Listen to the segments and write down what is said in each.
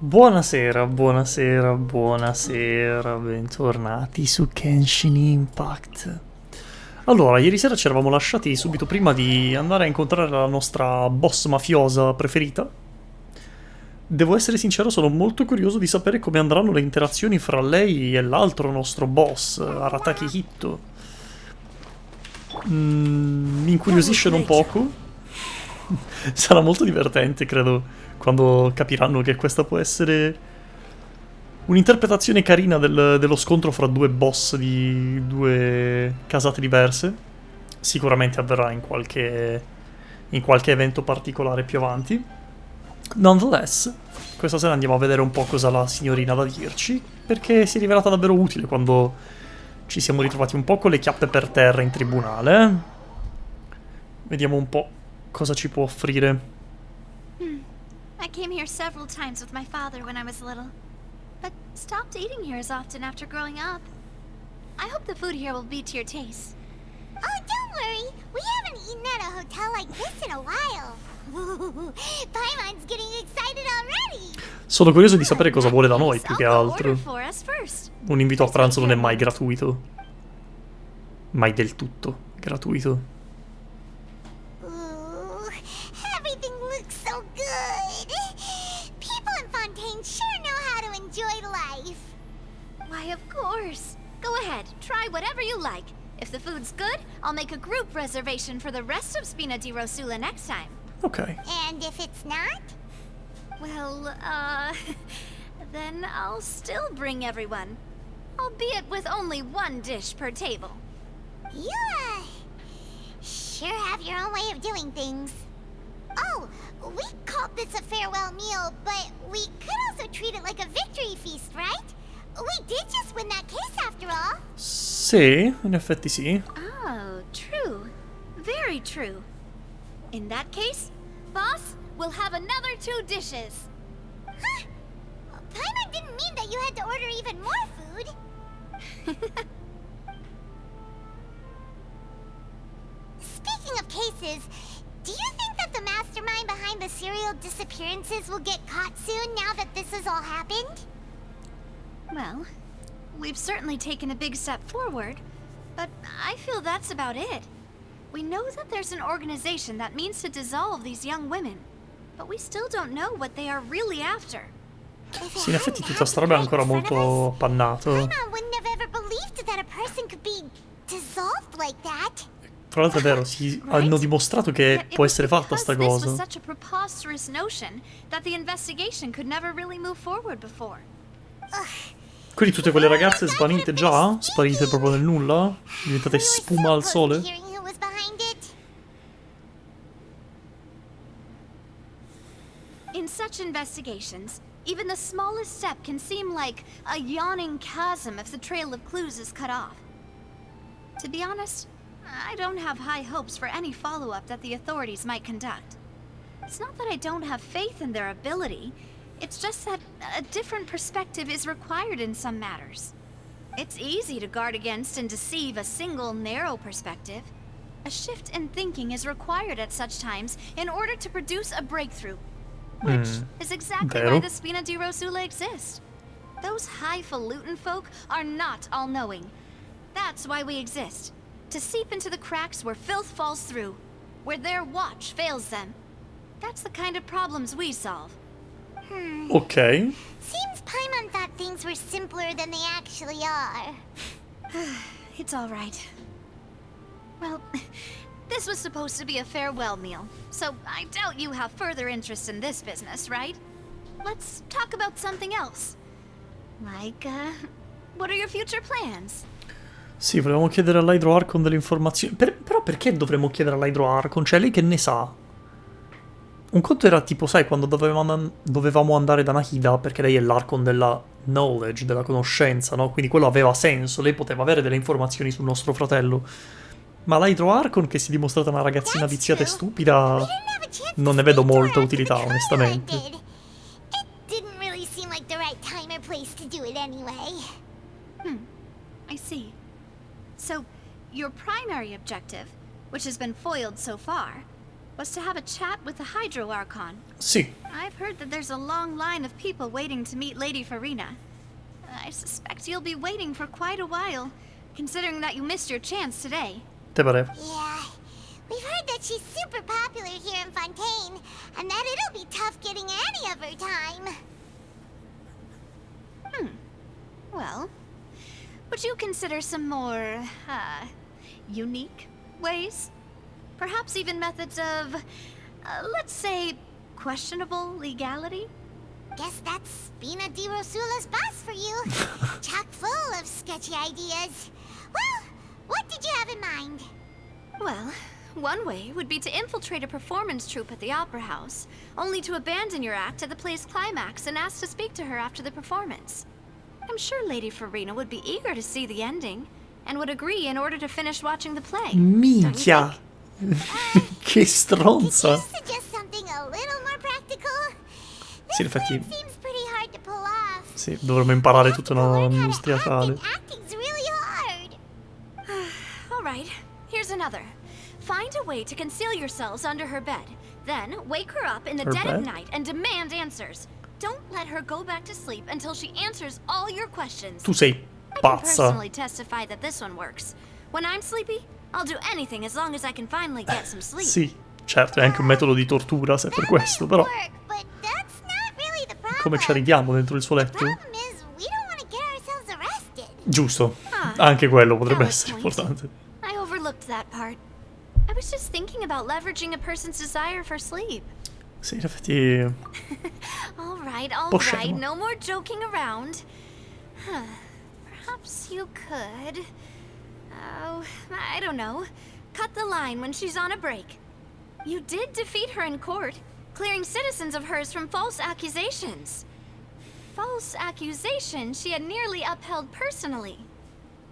Buonasera, buonasera, buonasera, bentornati su Genshin Impact. Allora, ieri sera ci eravamo lasciati subito prima di andare a incontrare la nostra boss mafiosa preferita. Devo essere sincero, sono molto curioso di sapere come andranno le interazioni fra lei e l'altro nostro boss, Arataki Hitto. Mi incuriosisce non poco. Sarà molto divertente, credo, quando capiranno che questa può essere un'interpretazione carina dello scontro fra due boss di due casate diverse. Sicuramente avverrà in qualche evento particolare più avanti. Nonetheless, questa sera andiamo a vedere un po' cosa la signorina ha da dirci, perché si è rivelata davvero utile quando ci siamo ritrovati un po' con le chiappe per terra in tribunale. Vediamo un po' cosa ci può offrire. I came here several times with my father when I was little, but stopped eating here as often after growing up. I hope the food here will be to your taste. Oh, don't worry. We haven't eaten at a hotel like this in a while. Paimon's getting excited already. Sono curioso di sapere cosa vuole da noi, più che altro. Un invito a pranzo non è mai gratuito. Mai del tutto gratuito. Everything looks so good. People in Fontaine sure know how to enjoy life. Why, of course. Go ahead, try whatever you like. If the food's good, I'll make a group reservation for the rest of Spina di Rosula next time. Ok. And if it's not? Well, then I'll still bring everyone. Albeit with only one dish per table. You, sure have your own way of doing things. Oh, we called this a farewell meal, but we could also treat it like a victory feast, right? We did just win that case after all. Sì, in effetti sì. Oh, true. Very true. In that case, boss, we'll have another 2 dishes. Huh? Paimon didn't mean that you had to order even more food. Speaking of cases, do you think that the mastermind behind the serial disappearances will get caught soon now that this has all happened? Well, we've certainly taken a big step forward, but I feel that's about it. We know that there's an organization that means to dissolve these young women, but we still don't know what they are really after. Sì, in effetti tutta sta roba è ancora molto appannato. Paimon wouldn't have ever believed that a person could be dissolved like that. Tra l'altro è vero, hanno dimostrato che può essere fatta sta This was cosa. such a preposterous notion that the investigation could never really move forward before. Quindi tutte quelle ragazze svanite già? Sparite proprio nel nulla? Diventate spuma al sole? In such investigations, even the smallest step can seem like a yawning chasm if the trail of clues is cut off. To be honest, I don't have high hopes for any follow-up that the authorities might conduct. It's not that I don't have faith in their ability, it's just that a different perspective is required in some matters. It's easy to guard against and deceive a single narrow perspective. A shift in thinking is required at such times in order to produce a breakthrough. Which is exactly why the Spina di Rosula exist. Those highfalutin folk are not all-knowing. That's why we exist. To seep into the cracks where filth falls through. Where their watch fails them. That's the kind of problems we solve. Ok. Seems Paimon thought things were simpler than they actually are. It's alright. Well, this was supposed to be a farewell meal, so I doubt you have further interest in this business, right? Let's talk about something else. Like, what are your future plans? Sì, volevamo chiedere all'Hydro Archon delle informazioni. Però perché dovremmo chiedere all'Hydro Archon? Cioè, lei che ne sa? Un conto era tipo, sai, quando dovevamo andare da Nahida, perché lei è l'Archon della knowledge, della conoscenza, no? Quindi quello aveva senso, lei poteva avere delle informazioni sul nostro fratello. Ma l'Hydro Archon, che si è dimostrata una ragazzina viziata e stupida, non ne vedo molta utilità, onestamente. It didn't really seem like the right time or place to do it anyway. I see. So, your primary objective, which has been foiled so far, was to have a chat with the Hydro Archon. Sì, I've heard that there's a long line of people waiting to meet Lady Farina. I suspect you'll be waiting for quite a while, considering that you missed your chance today. te pare? Yeah. We've heard that she's super popular here in Fontaine, and that it'll be tough getting any of her time. Well, would you consider some more, unique ways? Perhaps even methods of, let's say, questionable legality? Guess that's Spina di Rosula's boss for you. Chock full of sketchy ideas. Well, what did you have in mind? Well, one way would be to infiltrate a performance troupe at the Opera House, only to abandon your act at the play's climax and ask to speak to her after the performance. I'm sure Lady Farina would be eager to see the ending, and would agree in order to finish watching the play. Minchia! Che Could you stronza! suggest something a little more practical? Sì, in This effetti, plan seems pretty hard to pull off. sì, dovremmo imparare tutta una Learn how to industria act, teatrale. and acting's really hard. All right, here's another. Find a way to conceal yourselves under her bed. Then wake her up in the Her dead of bed? night and demand answers. Don't let her go back to sleep until she answers all your questions. Tu sei I can pazza. personally testify that this one works. When I'm sleepy, I'll do anything as long as I can finally get some sleep. Sì, certo, è anche un metodo di tortura, se per questo, però Work, but that's not really the problem. come ci arriviamo dentro il suo The letto? problem is we don't want to get ourselves arrested. Giusto, Ah, anche quello potrebbe valid essere point. importante. I overlooked that part. I was just thinking about leveraging a person's desire for sleep. Sì, in effetti... All right, Possiamo. no more joking around. Huh. Perhaps you could... Oh, I don't know. Cut the line when she's on a break. You did defeat her in court, clearing citizens of hers from false accusations. False accusations she had nearly upheld personally.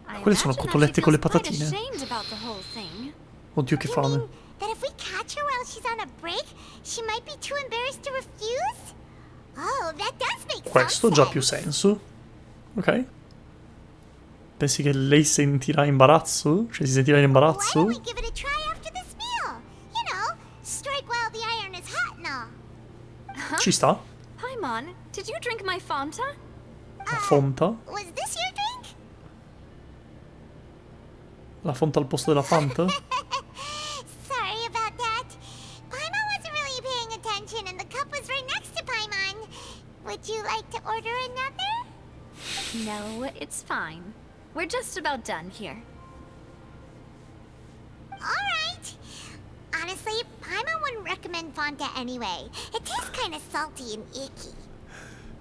I Quelle sono imagine that she cotolette con le feels quite patatine. ashamed about the whole thing. Oddio, che You fame. mean that if we catch her while she's on a break, she might be too embarrassed to refuse? Oh, that does make Questo some già più sense. senso. Ok. Pensi che lei sentirà imbarazzo? Cioè si sentirà in Why imbarazzo? don't we give it a try after this meal? You know, strike while the iron is hot and all. Ci sta? Paimon, did you drink my Fanta? La fonta? Was this your drink? La fonta al posto della Fanta? Sorry about that. Paimon wasn't really paying attention and the cup was right next to Paimon. Would you like to order another? No, it's fine. We're just about done here. Alright. Honestly, Paimon wouldn't recommend Fanta anyway. It tastes kind of salty and icky.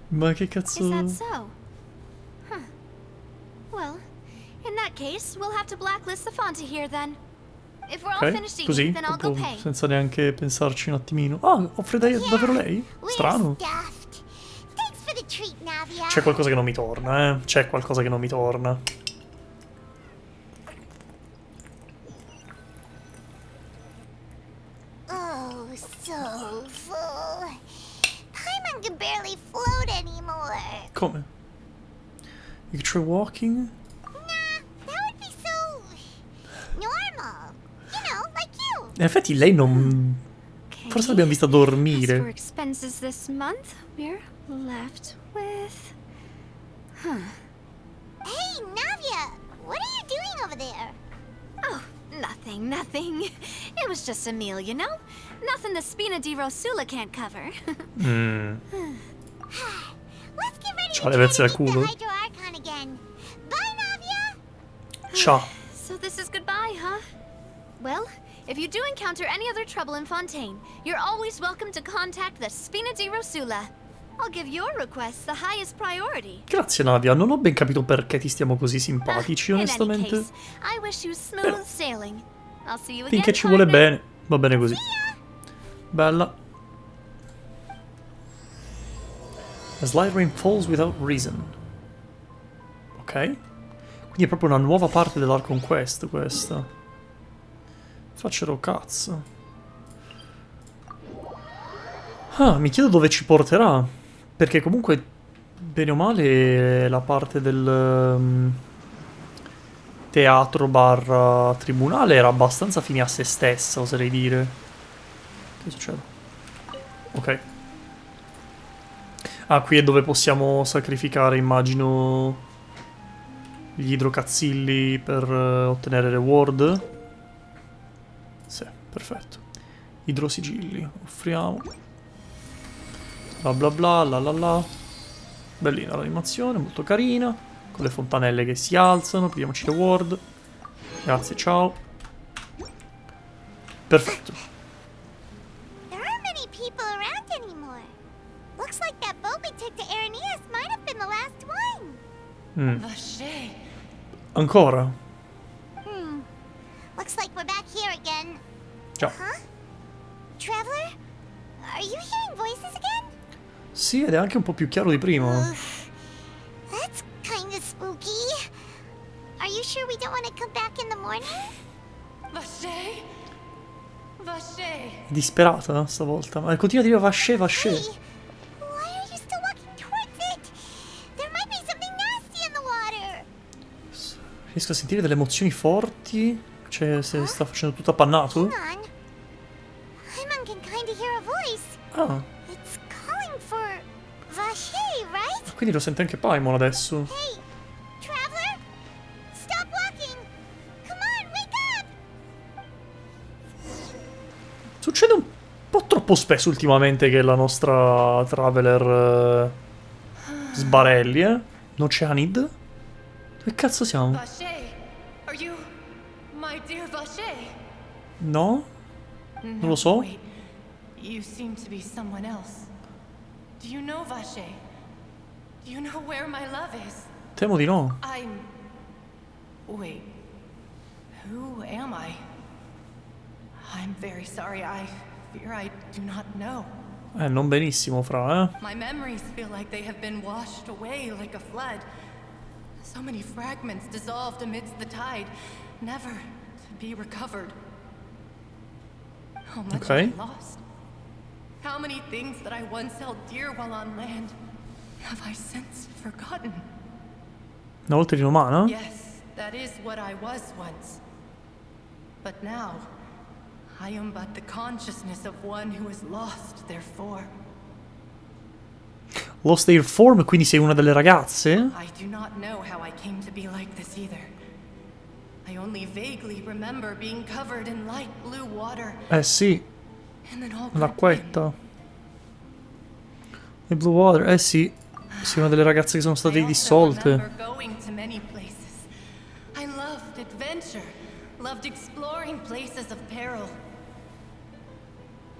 Ma che Is that cazzo... so? Huh. Well, in that case, we'll have to blacklist the Fanta here then. If we're all Ok, finished eating, così, then I'll go proprio pay. senza neanche pensarci un attimino. Ah, offre davvero lei? We're Strano. stuffed. Thanks for the treat, Navia. C'è qualcosa che non mi torna, eh. C'è qualcosa che non mi torna. Oh, so full. Paimon can barely float anymore. Come? You try walking? Nah, that would be so normal. You know, like you. In effetti lei non... Okay. Forse l'abbiamo vista As for dormire. expenses this month, we're left with... Huh. Hey, Navia, what are you doing over there? Oh, nothing. It was just a meal, you know? Nothing the Spina di Rosula can't cover. Mm. Let's get ready C'ha to le try vezze to al meet culo. the Hydro Archon again. Bye, Navia. Ciao. So this is goodbye, huh? Well, if you do encounter any other trouble in Fontaine, you're always welcome to contact the Spina di Rosula. I'll give your requests the highest priority. Grazie Navia, non ho ben capito perché ti stiamo così simpatici, In any onestamente. case, I wish you smooth sailing. I'll see you again. Finché ci vuole partner. bene, va bene così. Bella. A slight rain falls without reason. Ok. Quindi è proprio una nuova parte dell'Archon Quest questa. Faccerò cazzo. Ah, mi chiedo dove ci porterà. Perché comunque, bene o male, la parte del teatro barra tribunale era abbastanza fine a se stessa, oserei dire. Che succede? Ok. Ah, qui è dove possiamo sacrificare, immagino, gli idrocazzilli per ottenere reward. Sì, perfetto. Idrosigilli, offriamo. Bla bla bla, la la la. Bellina l'animazione, molto carina. Con le fontanelle che si alzano, prendiamoci reward. Grazie, ciao. Perfetto. There aren't many people around anymore. Looks like that boat we took to Araneas might have been the last one. Vache. Ancora? Looks like we're back here again. Ciao. Huh? Traveler? Are you hearing voices again? Sì, ed è anche un po' più chiaro di prima. That's kind of spooky. Are you sure we don't want to come back in the morning? Vache. Vache. È disperata stavolta. Ma continua a dire vasce, vasce. Hey, why are you still walking towards it? There might be something nasty in the water. Riesco a sentire delle emozioni forti. Cioè, se sta facendo tutto appannato. Hang on. Paimon can kind of hear a voice. Ah, It's calling for Vache, right? quindi lo sente anche Paimon adesso. Hey, Traveler? Stop walking! Come on, wake up! Succede un po' troppo spesso ultimamente che la nostra Traveler sbarelli, eh? Oceanid? Dove cazzo siamo? Vache. Are you my dear Vache? No? Non lo so. Wait. You seem to be someone else. Do you know Vache? Do you know where my love is? Temo di no. I'm... Wait. Who am I? I'm very sorry. I fear I do not know. Non benissimo, fra, eh? My memories feel like they have been washed away like a flood. So many fragments dissolved amidst the tide, never to be recovered. How much Okay. have I lost? How many things that I once held dear while on land have I since forgotten? Una volta di umana? Yes, that is what I was once. But now, I am but the consciousness of one who is lost, therefore. Lost their form, quindi sei una delle ragazze? I do not know how I came to be like this either. I only vaguely remember being covered in light blue water, Eh sì, and then all crept in. l'acquetta. E Blue Water, eh sì. Sei una delle ragazze che sono state I also dissolte. remember going to many places. I loved adventure, loved exploring places of peril.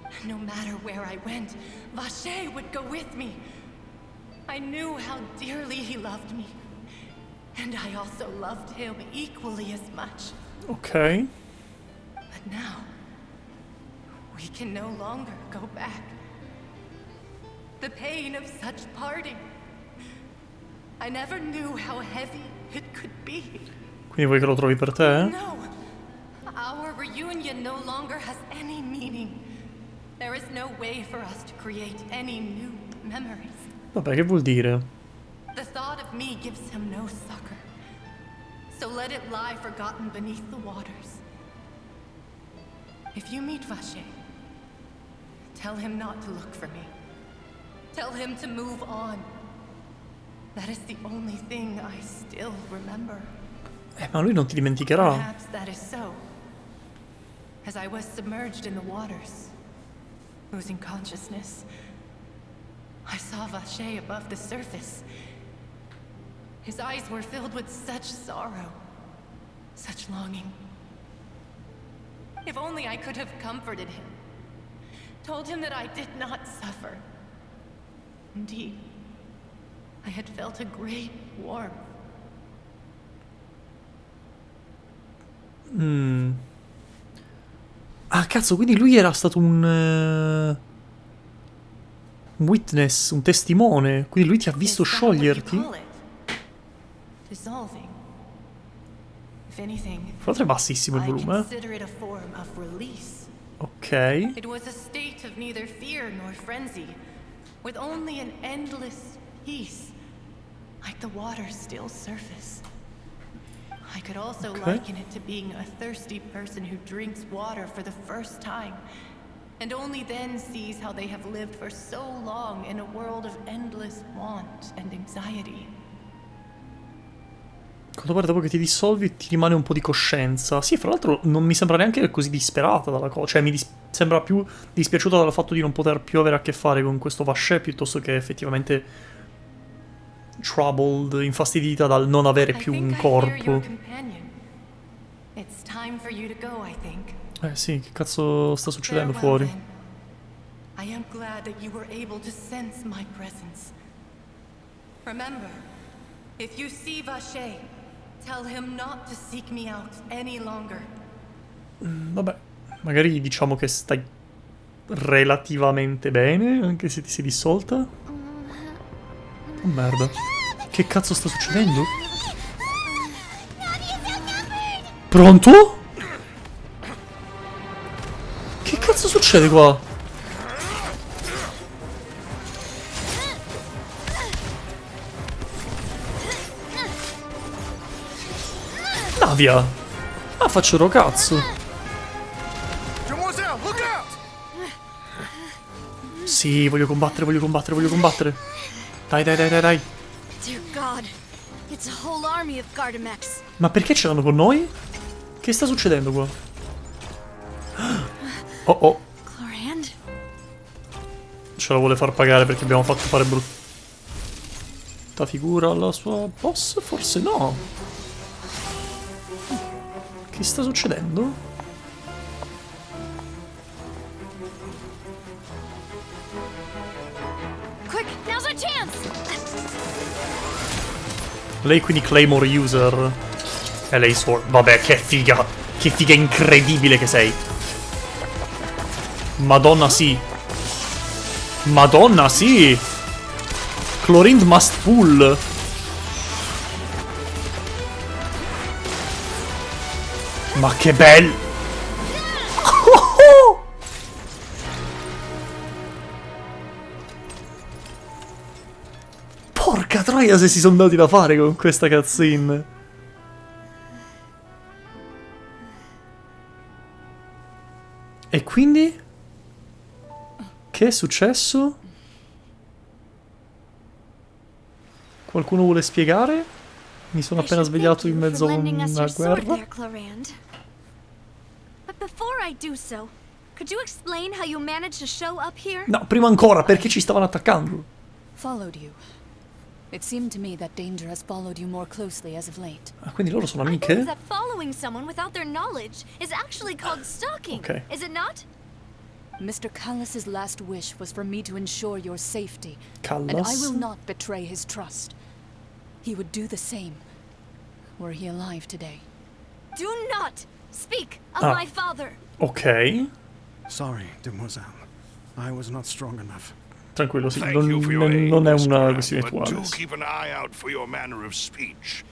And no matter where I went, Vache would go with me. I knew how dearly he loved me. And I also loved him equally as much. Ok. But now, we can no longer go back. The pain of such parting. I never knew how heavy it could be. Quindi vuoi che lo trovi per te? No, our reunion no longer has any meaning. There is no way for us to create any new memories. Vabbè, che vuol dire? The thought of me gives him no succor. So let it lie forgotten beneath the waters. If you meet Vache, tell him not to look for me. Tell him to move on. That is the only thing I still remember. Ma lui non ti dimenticherà. Perhaps that is so. As I was submerged in the waters, losing consciousness, I saw Vache above the surface. His eyes were filled with such sorrow, such longing. If only I could have comforted him, told him that I did not suffer. Indeed, I had felt a great warmth. Ah, cazzo, quindi lui era stato un witness, un testimone. Quindi lui ti ha visto Is that what you scioglierti? call it? Dissolving. If anything, Fra l'altro è bassissimo il I volume, consider it a form of release. Ok. It was a state of neither fear nor frenzy, with only an endless peace, like the water's still surface. I could also Okay. liken it to being a thirsty person who drinks water for the first time, and only then sees how they have lived for so long in a world of endless want and anxiety. Quando pare dopo che ti dissolvi ti rimane un po' di coscienza. Sì, fra l'altro non mi sembra neanche così disperata dalla cosa. Cioè, sembra più dispiaciuta dal fatto di non poter più avere a che fare con questo Vaché, piuttosto che effettivamente troubled, infastidita dal non avere più un corpo. Sì, che cazzo sta succedendo fuori? I am glad that you were able to sense my presence. Remember, if you see Vaché, tell him not to seek me out any longer. Vabbè, magari diciamo che stai relativamente bene, anche se ti sei dissolta. Oh merda. Che cazzo sta succedendo? Pronto? Che cazzo succede qua? Navia! Ah, faccio ro cazzo! Sì, voglio combattere, voglio combattere, voglio combattere! Dai, dai, dai, dai, dai! Dear God, it's a whole army of Gardamex. Ma perché ce l'hanno con noi? Che sta succedendo qua? Oh oh. Clorand? Ce la vuole far pagare perché abbiamo fatto fare brutta figura alla sua boss? Forse no. Che sta succedendo? Quick, now's our chance. Lei quindi Claymore user. E lei Sword. Vabbè, che figa. Che figa incredibile che sei. Madonna sì. Madonna sì. Chlorind must pull. Ma che bello. Porca troia se si sono dati da fare con questa cutscene. E quindi? Che è successo? Qualcuno vuole spiegare? Mi sono appena svegliato in mezzo a una guerra. But before I do so, could you explain how you managed to show up here? No, prima ancora, perché ci stavano attaccando? Followed you. It seemed to me that danger has followed you more closely as of late. Ah, quindi loro sono I believe amiche? that following someone without their knowledge is actually called stalking. Okay. Is it not? Mr. Callus's last wish was for me to ensure your safety, and I Callas? will not betray his trust. He would do the same, were he alive today. Do not speak of Ah. my father. Ok. Sorry, demoiselle. I was not strong enough. Tranquillo, sì, Thank you for your non aid, è Mr. una Graham, questione but do attuale. keep an eye out for your manner of speech.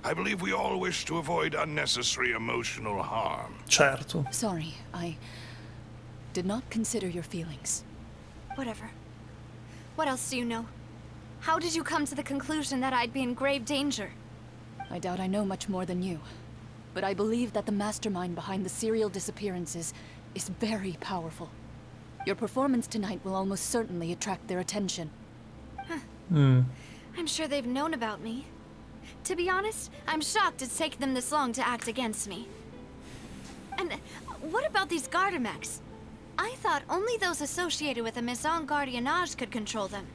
I believe we all wish to avoid unnecessary emotional harm. Certo. Sorry, I did not consider your feelings. Whatever. What else do you know? How did you come to the conclusion that I'd be in grave danger? I doubt I know much more than you, but I believe that the mastermind behind the serial disappearances is very powerful. Your performance tonight will almost certainly attract their attention. I'm sure they've known about me. To be honest, I'm shocked it's taken them this long to act against me. And what about these Gardamex? I thought only those associated with the Maison Gardiennage could control them.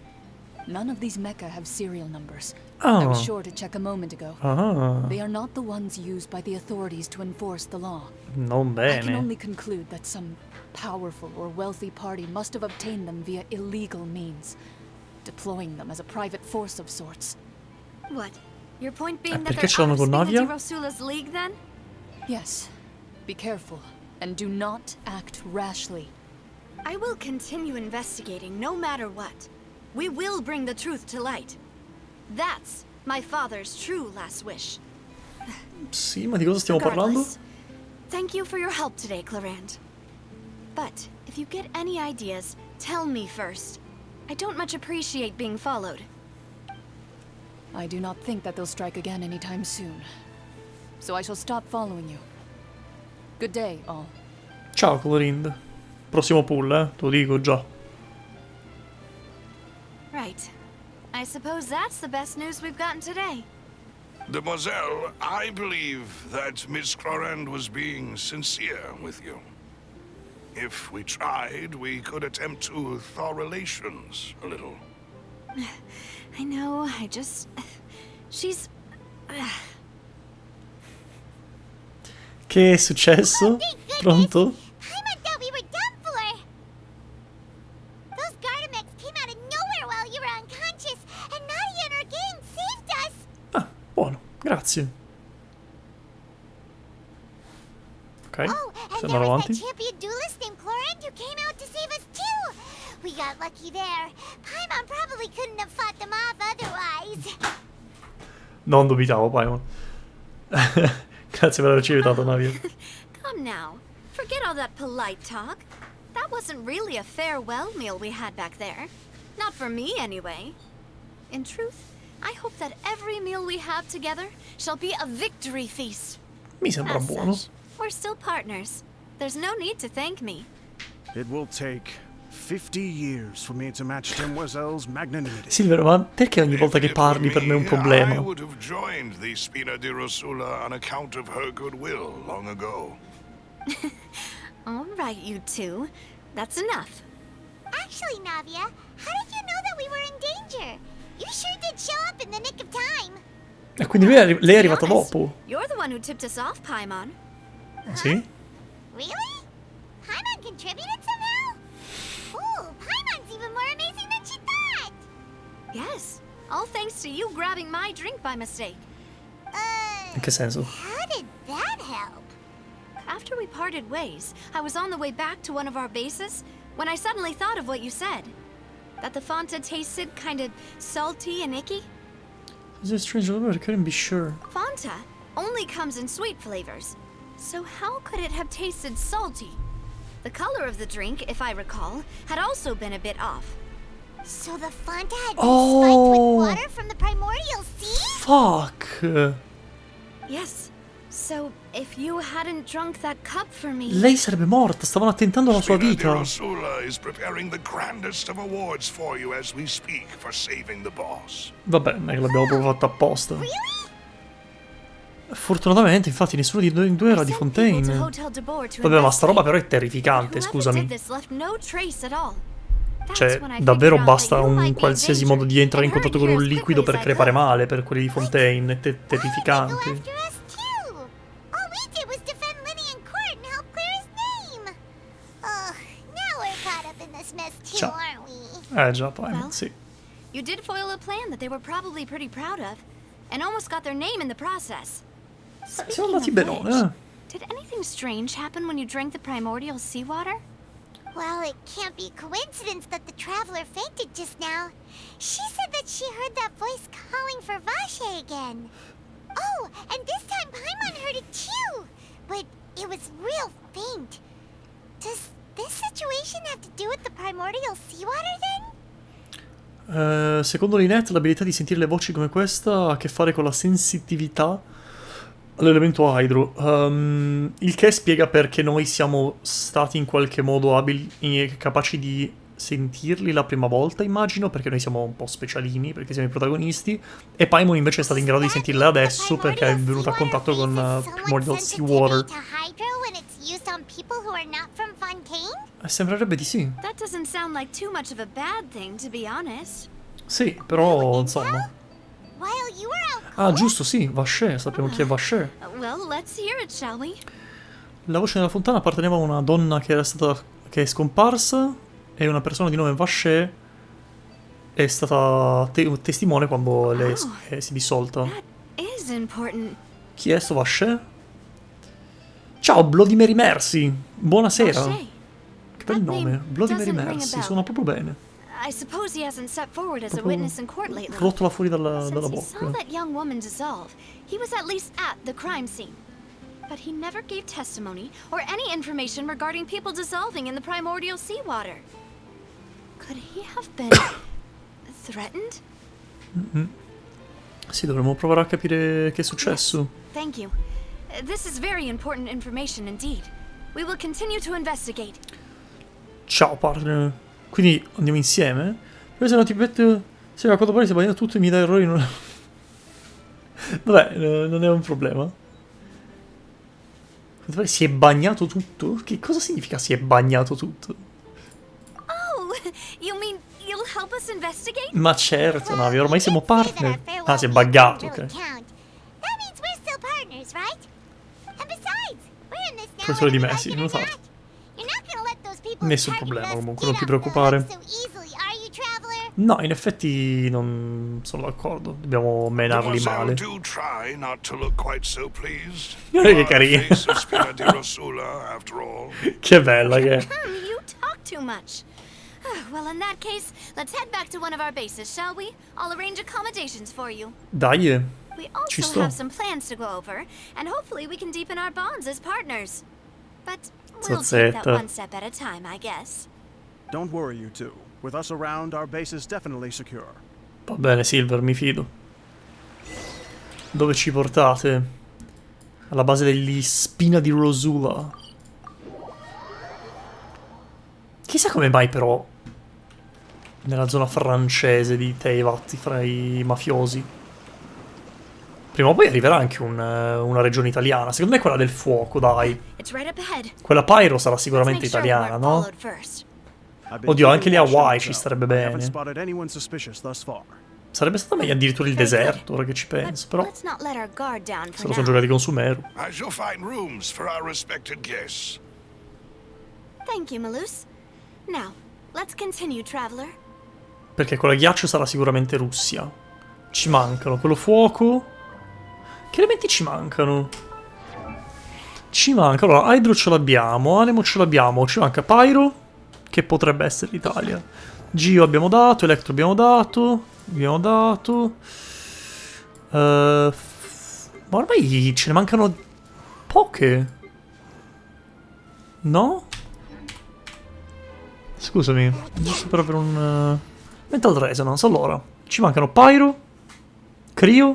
None of these mecha have serial numbers. I was Oh. sure to check a moment ago. Ah, They are not the ones used by the authorities to enforce the law. non I can bene. only conclude that some powerful or wealthy party must have obtained them via illegal means, deploying them as a private force of sorts. What? Your point being that perché they're ce l'hanno out of con Spinelli Navia? Rosula's league then? Yes, be careful, and do not act rashly. I will continue investigating no matter what. We will bring the truth to light. That's my father's true last wish. Sì, ma di cosa stiamo parlando? Regardless, thank you for your help today, Clorand. But if you get any ideas, tell me first. I don't much appreciate being followed. I do not think that they'll strike again anytime soon. So I shall stop following you. Good day, all. Ciao, Clorind. prossimo pull, te lo dico già. Right. I suppose that's the best news we've gotten today. Demoiselle, I believe that Miss Clorand was being sincere with you. If we tried, we could attempt to thaw relations a little. I know, I just... She's... Che è successo? Pronto? Paimon thought we were done for. Those Gardamex came out of nowhere while you were unconscious, and Nadia and her gang saved us. Ah, buono, grazie. Ok, Oh, and se there andiamo was that avanti. champion duelist named Clorand who came out to save us too. We got lucky there. Paimon probably couldn't have fought them off otherwise. Non dubitavo, Paimon. Grazie per averci aiutato, Navi. Come now. Forget all that polite talk. That wasn't really a farewell meal we had back there. Not for me, anyway. In truth, I hope that every meal we have together shall be a victory feast. Mi sembra As buono. such, we're still partners. There's no need to thank me. It will take 50 years for me to match Demoiselle's magnanimity. Silvero, ma perché ogni volta che parli per me è un I problema? would have joined the Spina di Rosula on account of her goodwill long ago. All right, you two. That's enough. Actually, Navia, how did you know that we were in danger? You sure did show up in the nick of time. E quindi lei è To be arrivata honest, dopo. You're the one who tipped us off, Paimon. Sì? Really? Paimon contributed somehow? Ooh, Paimon's even more amazing than she thought. Yes. All thanks to you grabbing my drink by mistake. In che senso? How did that help? After we parted ways, I was on the way back to one of our bases when I suddenly thought of what you said. That the Fanta tasted kind of salty and icky. Is it strange? I couldn't be sure. Fanta only comes in sweet flavors. So how could it have tasted salty? The color of the drink, if I recall, had also been a bit off. So the Fanta had been spiked Oh. with water from the primordial sea? Fuck! Yes. So if you hadn't drunk that cup for me... Lei sarebbe morta, stavano attentando alla sua Spina di vita. Rosula is preparing the grandest of awards for you as we speak for saving the boss. Vabbè, non è che l'abbiamo proprio fatto apposta. Really? Fortunatamente, infatti, nessuno di noi due era di Fontaine. Vabbè, ma sta roba però è terrificante, scusami. Cioè, davvero basta un qualsiasi modo di entrare in contatto con un liquido per crepare male per quelli di Fontaine, è terrificante. After us too. All we did was defend Lenny in court and help clear his name. Ugh, now we're caught up in this mess too, Ciao. aren't we? Già, Paimon, sì. You did foil a plan that they were probably pretty proud of, and almost got their name in the process. Siamo andati Speaking of benone, which, did anything strange happen when you drank the primordial seawater? Well, it can't be coincidence that the traveler fainted just now. She said that she heard that voice calling for Vache again. Oh, and this time Paimon heard it too, but it was real faint. Does this situation have to do with the primordial seawater then? Secondo Lynette, l'abilità di sentire le voci come questa ha a che fare con la sensitività all'elemento hydro, il che spiega perché noi siamo stati in qualche modo capaci di sentirli la prima volta, immagino, perché noi siamo un po' specialini, perché siamo i protagonisti, e Paimon invece è stato in grado di sentirle adesso perché è venuto a contatto con Primordial Seawater. Sembrerebbe di sì. That doesn't sound like too much of a bad thing, to be honest. Sì, però, insomma... While you were out Ah, giusto, sì, Vache, sappiamo chi è Vache. Well, let's hear it, shall we? La voce della fontana apparteneva a una donna che è scomparsa, e una persona di nome Vache è stata testimone quando lei si è dissolta. That is important. Chi è sto Vache? Ciao, Bloody Mary Mercy! Buonasera! Vache. Che bel That nome, name Bloody Mary doesn't ring a Mercy, bell. suona proprio bene. I suppose he hasn't stepped forward as a Proprio witness in court lately. rotola fuori dalla Since he saw bocca. that young woman dissolve, he was at least at the crime scene. But he never gave testimony or any information regarding people dissolving in the primordial seawater. Could he have been threatened? Sì, dovremmo provare a capire che è successo. Thank you. This is very important information indeed. We will continue to investigate. Ciao partner. Quindi andiamo insieme? Però se no ti metto... Se a quanto pare si è bagnato tutto e mi dà errori non... Vabbè, non è un problema. Si è bagnato tutto? Che cosa significa si è bagnato tutto? Oh, you mean you'll help us investigate? Ma certo, Navi, ormai siamo you did say that partner. our farewell Ah, si è meal buggato, didn't ok. really count. That means we're still partners, right? And besides, we're in this now Professore di whether we Messi, like it or notato. not. You're not gonna let those people Nessun targeting problema, us comunque, get non ti off the preoccupare. hook so easily, are you, traveler? No, in effetti non sono d'accordo. Dobbiamo menarli male. Do try not to look quite so pleased. Guarda che You are the carino. face of Spina di Rosula, after all. Che bella che è. You talk too much. Well, in that case, let's head back to one of our bases, shall we? I'll arrange accommodations for you. Dai, We ci also sto. have some plans to go over, and hopefully we can deepen our bonds as partners. But we'll take that Zazzetta. one step at a time, I guess. Don't worry, you two. With us around, our base is definitely secure. Va bene, Silver, mi fido. Dove ci portate? Alla base degli Spina di Rosula. Chissà come mai però nella zona francese di Teyvat fra i mafiosi. Prima o poi arriverà anche una regione italiana. Secondo me quella del fuoco, dai. It's right up ahead. Quella Pyro sarà Let's sicuramente make sure we italiana, weren't no? followed first. I've been Oddio, anche keeping lì a watch on Hawaii the ci trail. starebbe I haven't bene. spotted anyone suspicious thus far. Sarebbe stato meglio addirittura il deserto, ora che ci penso. Però Let's not let our guard down se for lo sono now. giocati con Sumeru. I shall find rooms for our respected guests. Thank you, Malus. Now, let's continue, traveler. Perché quella ghiaccio sarà sicuramente Russia. Ci mancano quello fuoco. Che elementi ci mancano? Ci manca, allora, Hydro ce l'abbiamo, Anemo ce l'abbiamo, ci manca Pyro, che potrebbe essere l'Italia. Geo abbiamo dato, Electro abbiamo dato, ma ormai ce ne mancano poche. No? Scusami, giusto per avere un... Mental Resonance, allora, ci mancano Pyro, Cryo,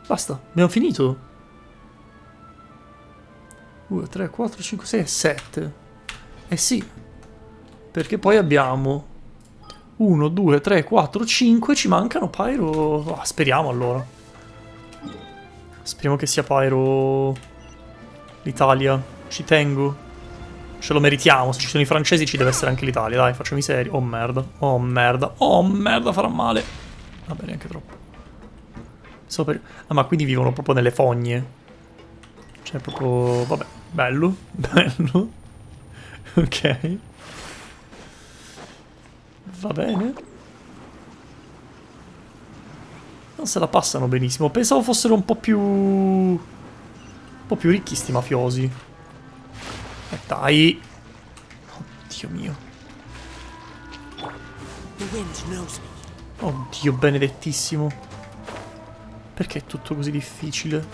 basta, abbiamo finito. 2, 3, 4, 5, 6 e 7. Eh sì, perché poi abbiamo 1, 2, 3, 4, 5, ci mancano Pyro... Ah, speriamo allora. Speriamo che sia Pyro l'Italia, ci tengo. Ce lo meritiamo, se ci sono i francesi ci deve essere anche l'Italia, dai, facciamo i seri. Oh merda, oh merda, oh merda, farà male. Vabbè, neanche troppo. Ah, ma quindi vivono proprio nelle fogne. Cioè, proprio... Vabbè, bello, bello. Ok. Va bene. Non se la passano benissimo. Pensavo fossero un po' più... Un po' più ricchi sti mafiosi. Dai. Oddio mio. Oddio benedettissimo. Perché è tutto così difficile?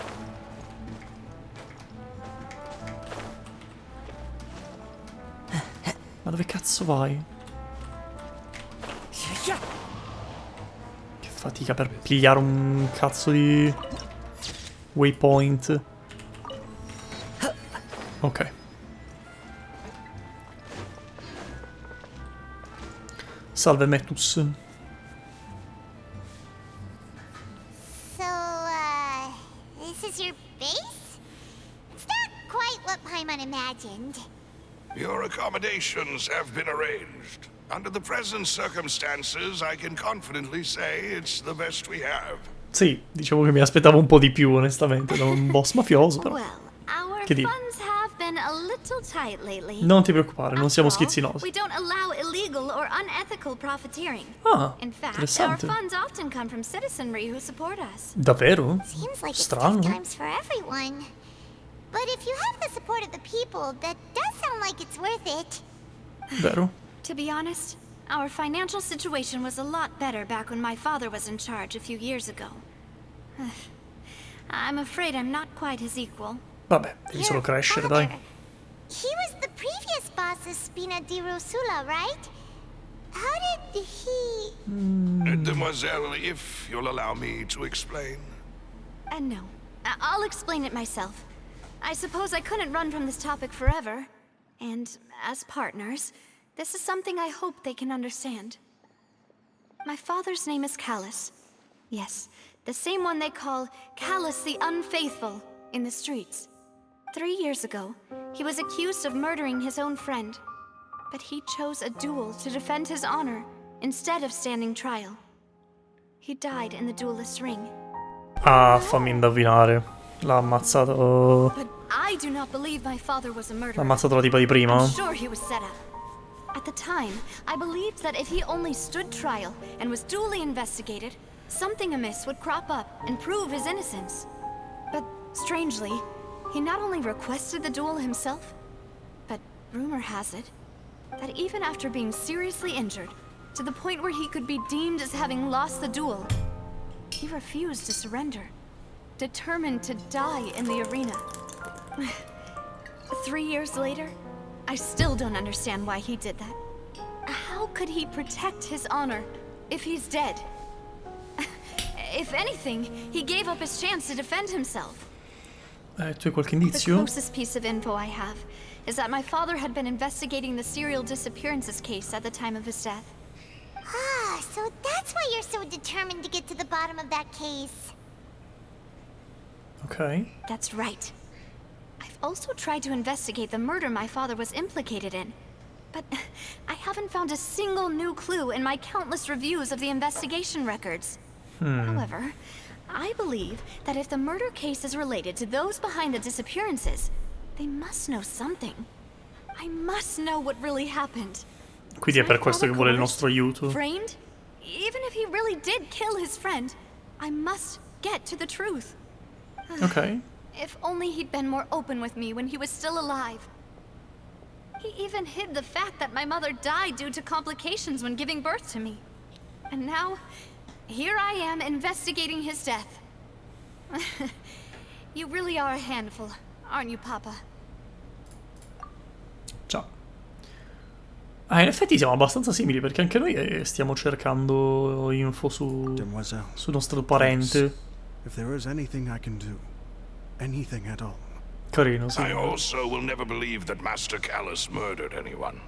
Ma dove cazzo vai? Che fatica per pigliare un cazzo di waypoint. Ok. Salve Metus. So, this is your base? It's not quite what Paimon imagined. Your accommodations have been arranged. Under the present circumstances, I can confidently say it's the best we have. Sì, dicevo che mi aspettavo un po' di più, onestamente, da un boss mafioso, però. Well, our Che dire? funds have been a little tight lately. Non ti preoccupare, non siamo After all, schizzinosi. We don't allow illegal or unethical profiteering. Ah, In fact, our interessante. funds often come from citizenry who support us. Davvero? Seems like it's Strano. tough times for everyone. But if you have the support of the people, that does sound like it's worth it. Vero? To be honest, our financial situation was a lot better back when my father was in charge a few years ago. I'm afraid I'm not quite his equal. Vabbè, devi solo crescere, father. dai. He was the previous boss of Spina di Rosula, right? How did he... Mademoiselle, if you'll allow me to explain. No, I'll explain it myself. I suppose I couldn't run from this topic forever. And as partners, This is something I hope they can understand. My father's name is Callus. Yes, the same one they call Callus the Unfaithful in the streets. 3 years ago, he was accused of murdering his own friend. But he chose a duel to defend his honor instead of standing trial. He died in the duelist's ring. Ah, fammi indovinare. L'ha ammazzato... But I do not believe my father was a L'ha murderer. ammazzato la tipa di prima? I'm sure he was set up. At the time, I believed that if he only stood trial and was duly investigated, something amiss would crop up and prove his innocence. But strangely, he not only requested the duel himself, but rumor has it that even after being seriously injured, to the point where he could be deemed as having lost the duel, he refused to surrender, determined to die in the arena. 3 years later, I still don't understand why he did that. How could he protect his honor if he's dead? If anything, he gave up his chance to defend himself. Tu hai qualche The indizio? closest piece of info I have is that my father had been investigating the serial disappearances case at the time of his death. Ah, so that's why you're so determined to get to the bottom of that case. Ok. That's right. I've also tried to investigate the murder my father was implicated in, but I haven't found a single new clue in my countless reviews of the investigation records. However, I believe that if the murder case is related to those behind the disappearances, they must know something. I must know what really happened. Quindi è per questo che vuole il nostro aiuto. Framed? Even if he really did kill his friend, I must get to the truth. Ok. If only he'd been more open with me when he was still alive. He even hid the fact that my mother died due to complications when giving birth to me. And now, here I am investigating his death. You really are a handful, aren't you, Papa? Già. Ah, in effetti siamo abbastanza simili perché anche noi stiamo cercando info sul Demoiselle, nostro parente. if there is anything I can do, anything at all, Carino, sì. I also will never believe that Master Callus murdered anyone.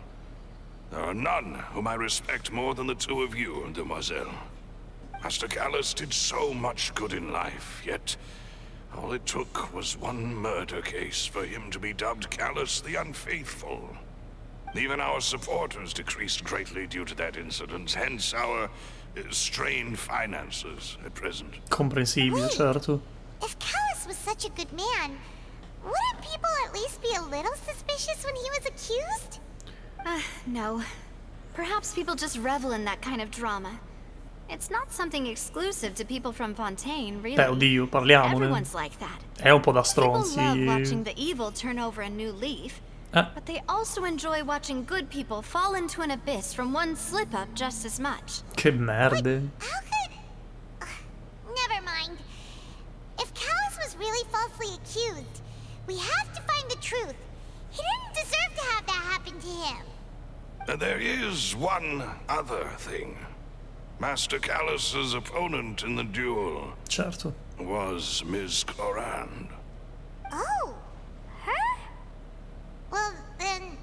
There are none whom I respect more than the two of you, Demoiselle. Master Callus did so much good in life, yet all it took was one murder case for him to be dubbed Callus the Unfaithful. Even our supporters decreased greatly due to that incident, hence our strained finances at present. Comprensibile, certo. If Callus was such a good man, wouldn't people at least be a little suspicious when he was accused? No. Perhaps people just revel in that kind of drama. It's not something exclusive to people from Fontaine, really. Beh, oddio, parliamone. Everyone's like that. È un po' da People love stronzi. watching the evil turn over a new leaf, but they also enjoy watching good people fall into an abyss from one slip-up just as much. Che merde. How could... never mind. If Callus was really falsely accused, we have to find the truth. He didn't deserve to have that happen to him. There is one other thing. Master Callus's opponent in the duel Certo. was Ms. Clorand. Oh, her? Well, then,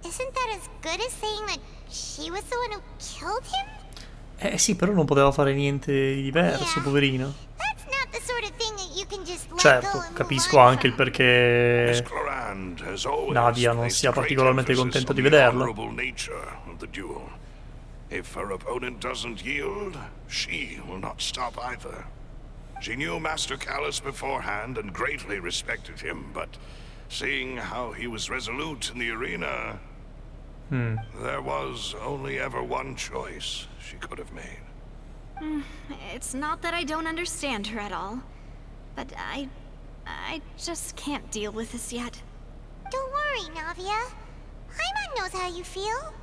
isn't that as good as saying that she was the one who killed him? Sì, però non poteva fare niente di diverso, Yeah. poverino. That's not the sort of thing that you can just let go Certo, and move capisco on anche il from. Miss perché Clorand has always Nadia non placed sia great particolarmente emphasis contento on di the vederla. honorable nature of the duel. If her opponent doesn't yield, she will not stop either. She knew Master Callus beforehand and greatly respected him, but seeing how he was resolute in the arena, there was only ever one choice she could have made. It's not that I don't understand her at all, but I just can't deal with this yet. Don't worry, Navia. Paimon knows how you feel.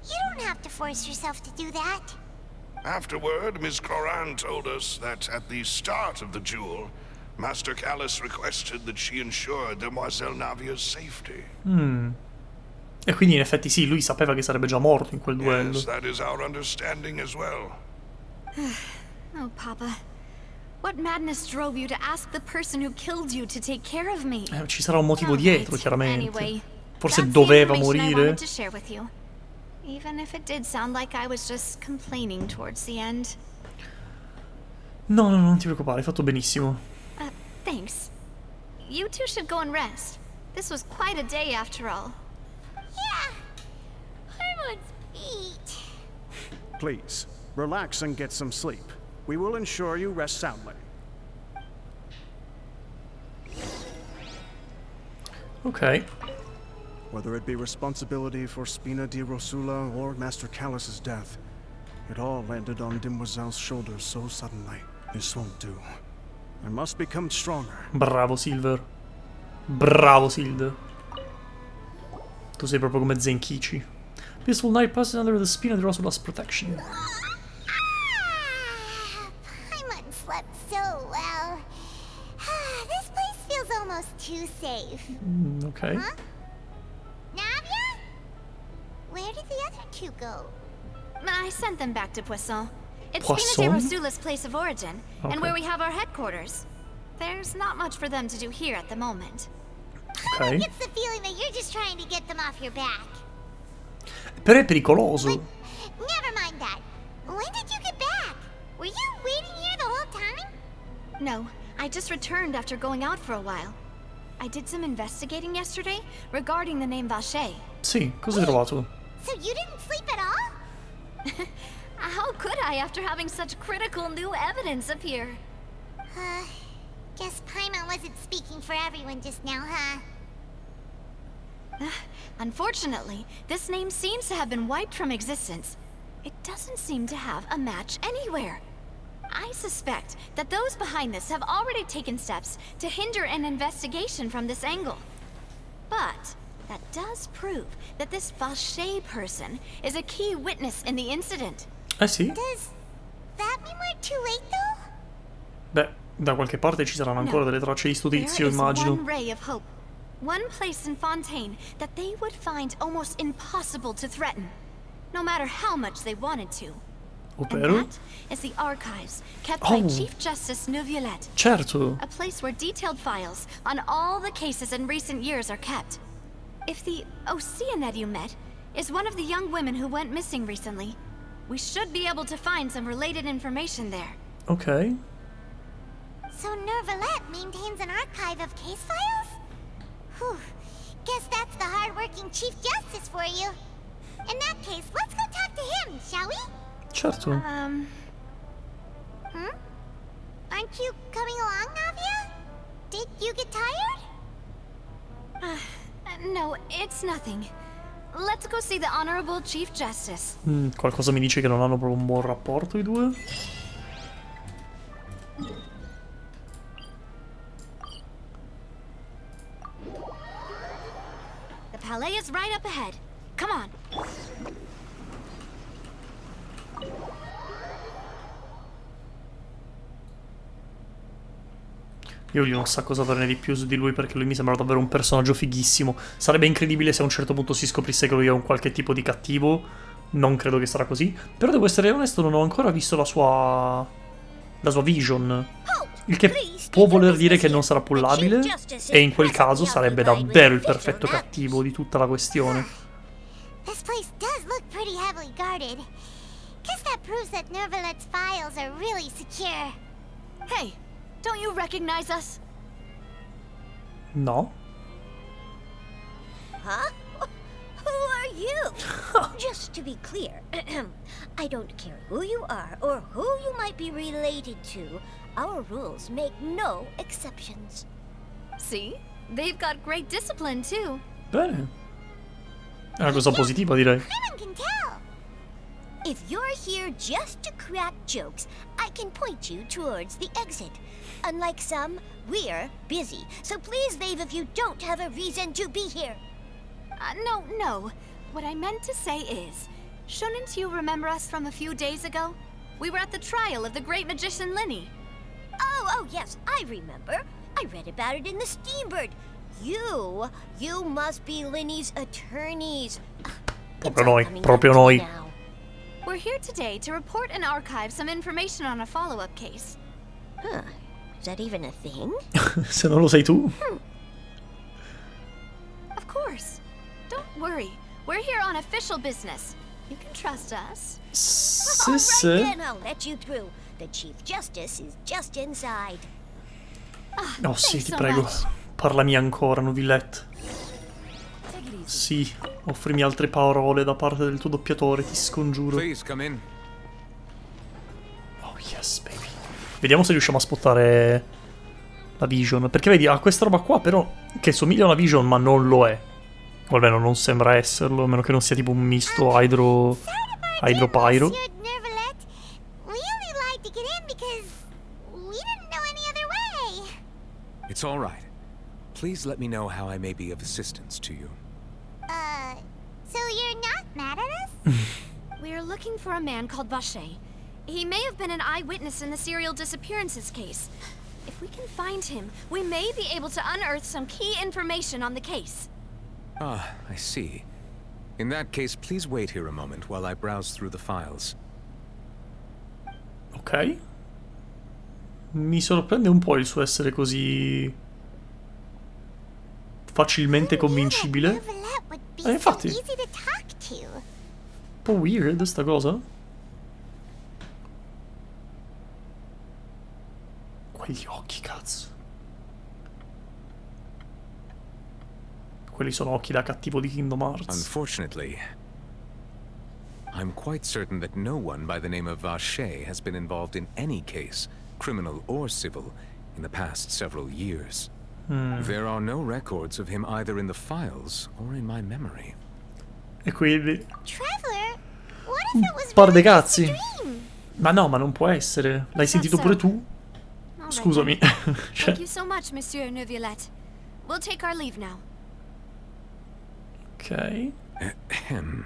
You don't have to force yourself to do that. Afterward, Miss Clorand told us that at the start of the duel, Master Callus requested that she ensure Demoiselle Navia's safety. E quindi in effetti sì, lui sapeva che sarebbe già morto in quel duello. Yes, that is our understanding as well. Oh, Papa. What madness drove you to ask the person who killed you to take care of me? Ci sarà un motivo All dietro, right. chiaramente. Anyway, Forse that's the doveva information I morire. wanted to share with you. even if it did sound like I was just complaining towards the end. No, no, non ti preoccupare, hai fatto benissimo. Thanks. You two should go and rest. This was quite a day after all. Yeah. Harmon's beat. Please, relax and get some sleep. We will ensure you rest soundly. Ok. Whether it be responsibility for Spina di Rosula or Master Callus's death, it all landed on Demoiselle's shoulders so suddenly. This won't do. I must become stronger. Bravo Silver. Bravo Silver. Tu sei proprio come Zenkichi. Peaceful night passes under the Spina di Rosula's protection. Paimon slept so well. This place feels almost too safe. Ok. Huh? Navia? Where did the other two go? I sent them back to Poisson. It's Poisson? Spina de Rosula's place of origin, Okay. and where we have our headquarters. There's not much for them to do here at the moment. Ok. Gets the feeling that you're just trying to get them off your back. Però è pericoloso. Never mind that. When did you get back? Were you waiting here the whole time? No, I just returned after going out for a while. I did some investigating yesterday regarding the name Vache. Sì, cosa hai trovato? So you didn't sleep at all? How could I after having such critical new evidence appear? Guess Paimon wasn't speaking for everyone just now, huh? Unfortunately, this name seems to have been wiped from existence. It doesn't seem to have a match anywhere. I suspect that those behind this have already taken steps to hinder an investigation from this angle. But that does prove that this Vache person is a key witness in the incident. Eh sì? Does that mean we're too late, though? Beh, da qualche parte ci saranno ancora delle tracce di sto tizio, There is immagino. one ray of hope. One place in Fontaine that they would find almost impossible to threaten, no matter how much they wanted to. And Ovvero? that is the archives kept by Oh. Chief Justice Neuvillette. Certo. A place where detailed files on all the cases in recent years are kept. If the Oceanid you met is one of the young women who went missing recently, we should be able to find some related information there. Ok. So Neuvillette maintains an archive of case files? Whew. Guess that's the hard-working Chief Justice for you. In that case, let's go talk to him, shall we? Certo. Aren't you coming along, Navia? Did you get tired? No, it's nothing. Let's go see the Honorable Chief Justice. Qualcosa mi dice che non hanno proprio un buon rapporto i due. The palais is right up ahead. Come on. Io gli non so cosa saperne di più su di lui perché lui mi sembra davvero un personaggio fighissimo. Sarebbe incredibile se a un certo punto si scoprisse che lui è un qualche tipo di cattivo. Non credo che sarà così. Però devo essere onesto, non ho ancora visto la sua vision. Il che può voler dire che non sarà pullabile. E in quel caso sarebbe davvero il perfetto cattivo di tutta la questione. This place does look pretty heavily guarded. Guess that proves that Neuvillette's files are really secure. Hey, don't you recognize us? No? Huh? Who are you? Just to be clear, I don't care who you are or who you might be related to. Our rules make no exceptions. See? They've got great discipline, too. Bene. È una cosa positiva, direi. Paimon can tell. If you're here just to crack jokes, I can point you towards the exit. Unlike some, we're busy, so please leave if you don't have a reason to be here. No. What I meant to say is, shouldn't you remember us from a few days ago? We were at the trial of the great magician Linny. Oh, yes, I remember. I read about it in the Steambird. You must be Linny's attorneys. It's all coming back to me now. We're here today to report and archive some information on a follow-up case. Huh. Is that even a thing? Se non lo sai tu. Of course. Don't worry. We're here on official business. You can trust us. Sì, All sì. right then, I'll let you through. The Chief Justice is just inside. Oh sì, Thanks ti so prego. much. Parlami ancora, Novillette. Sì, offrimi altre parole da parte del tuo doppiatore, ti scongiuro. Please come in. Oh yes, baby. Vediamo se riusciamo a spottare la Vision. Perché vedi, ha questa roba qua però che somiglia a una Vision ma non lo è. O almeno non sembra esserlo, a meno che non sia tipo un misto Hydro Pyro. Monsieur Nervalet, we only lied to get in because we didn't know any other way. It's all right. Please let me know how I may be of assistance to you. So you're not mad at us? We're looking for a man called Vache. He may have been an eyewitness in the serial disappearances case. If we can find him, we may be able to unearth some key information on the case. Ah, I see. In that case, please wait here a moment while I browse through the files. Ok. Mi sorprende un po' il suo essere così facilmente convincibile. Nervalet would be so infatti. easy to talk to. Un po' weird sta cosa. Quegli occhi, cazzo. Quelli sono occhi da cattivo di Kingdom Hearts. Unfortunately, I'm quite certain that no one by the name of Vache has been involved in any case, criminal or civil, in the past several years. There are no records of him either in the files or in my memory. E quindi... Traveler, what if it was Par de really just a cazzi. dream? Ma no, ma non può essere. L'hai sentito pure tu? All right, Scusami. then. Cioè, Thank you so much, Monsieur Neuvillette. We'll take our leave now. ok. Ahem.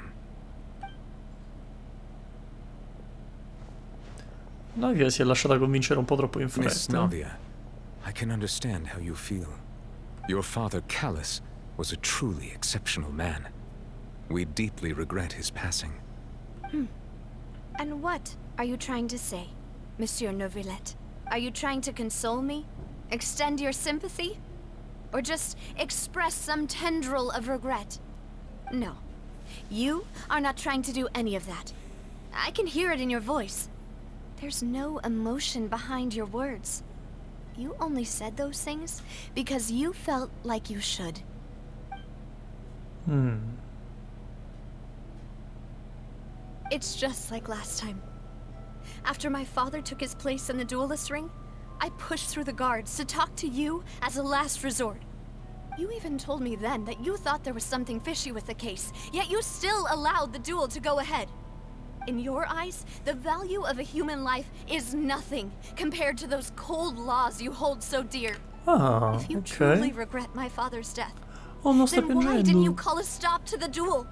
Navia si è lasciata convincere un po' troppo in Miss fretta. Navia, I can understand how you feel. Your father, Callus, was a truly exceptional man. We deeply regret his passing. And what are you trying to say, Monsieur Neuvillette? Are you trying to console me? Extend your sympathy? Or just express some tendril of regret? No. You are not trying to do any of that. I can hear it in your voice. There's no emotion behind your words. You only said those things because you felt like you should. It's just like last time. After my father took his place in the duelist ring, I pushed through the guards to talk to you as a last resort. You even told me then that you thought there was something fishy with the case, yet you still allowed the duel to go ahead. In your eyes, the value of a human life is nothing compared to those cold laws you hold so dear. Ah, If you ok. truly regret my father's death, Oh, non sta then why didn't you piangendo. call a stop to the duel?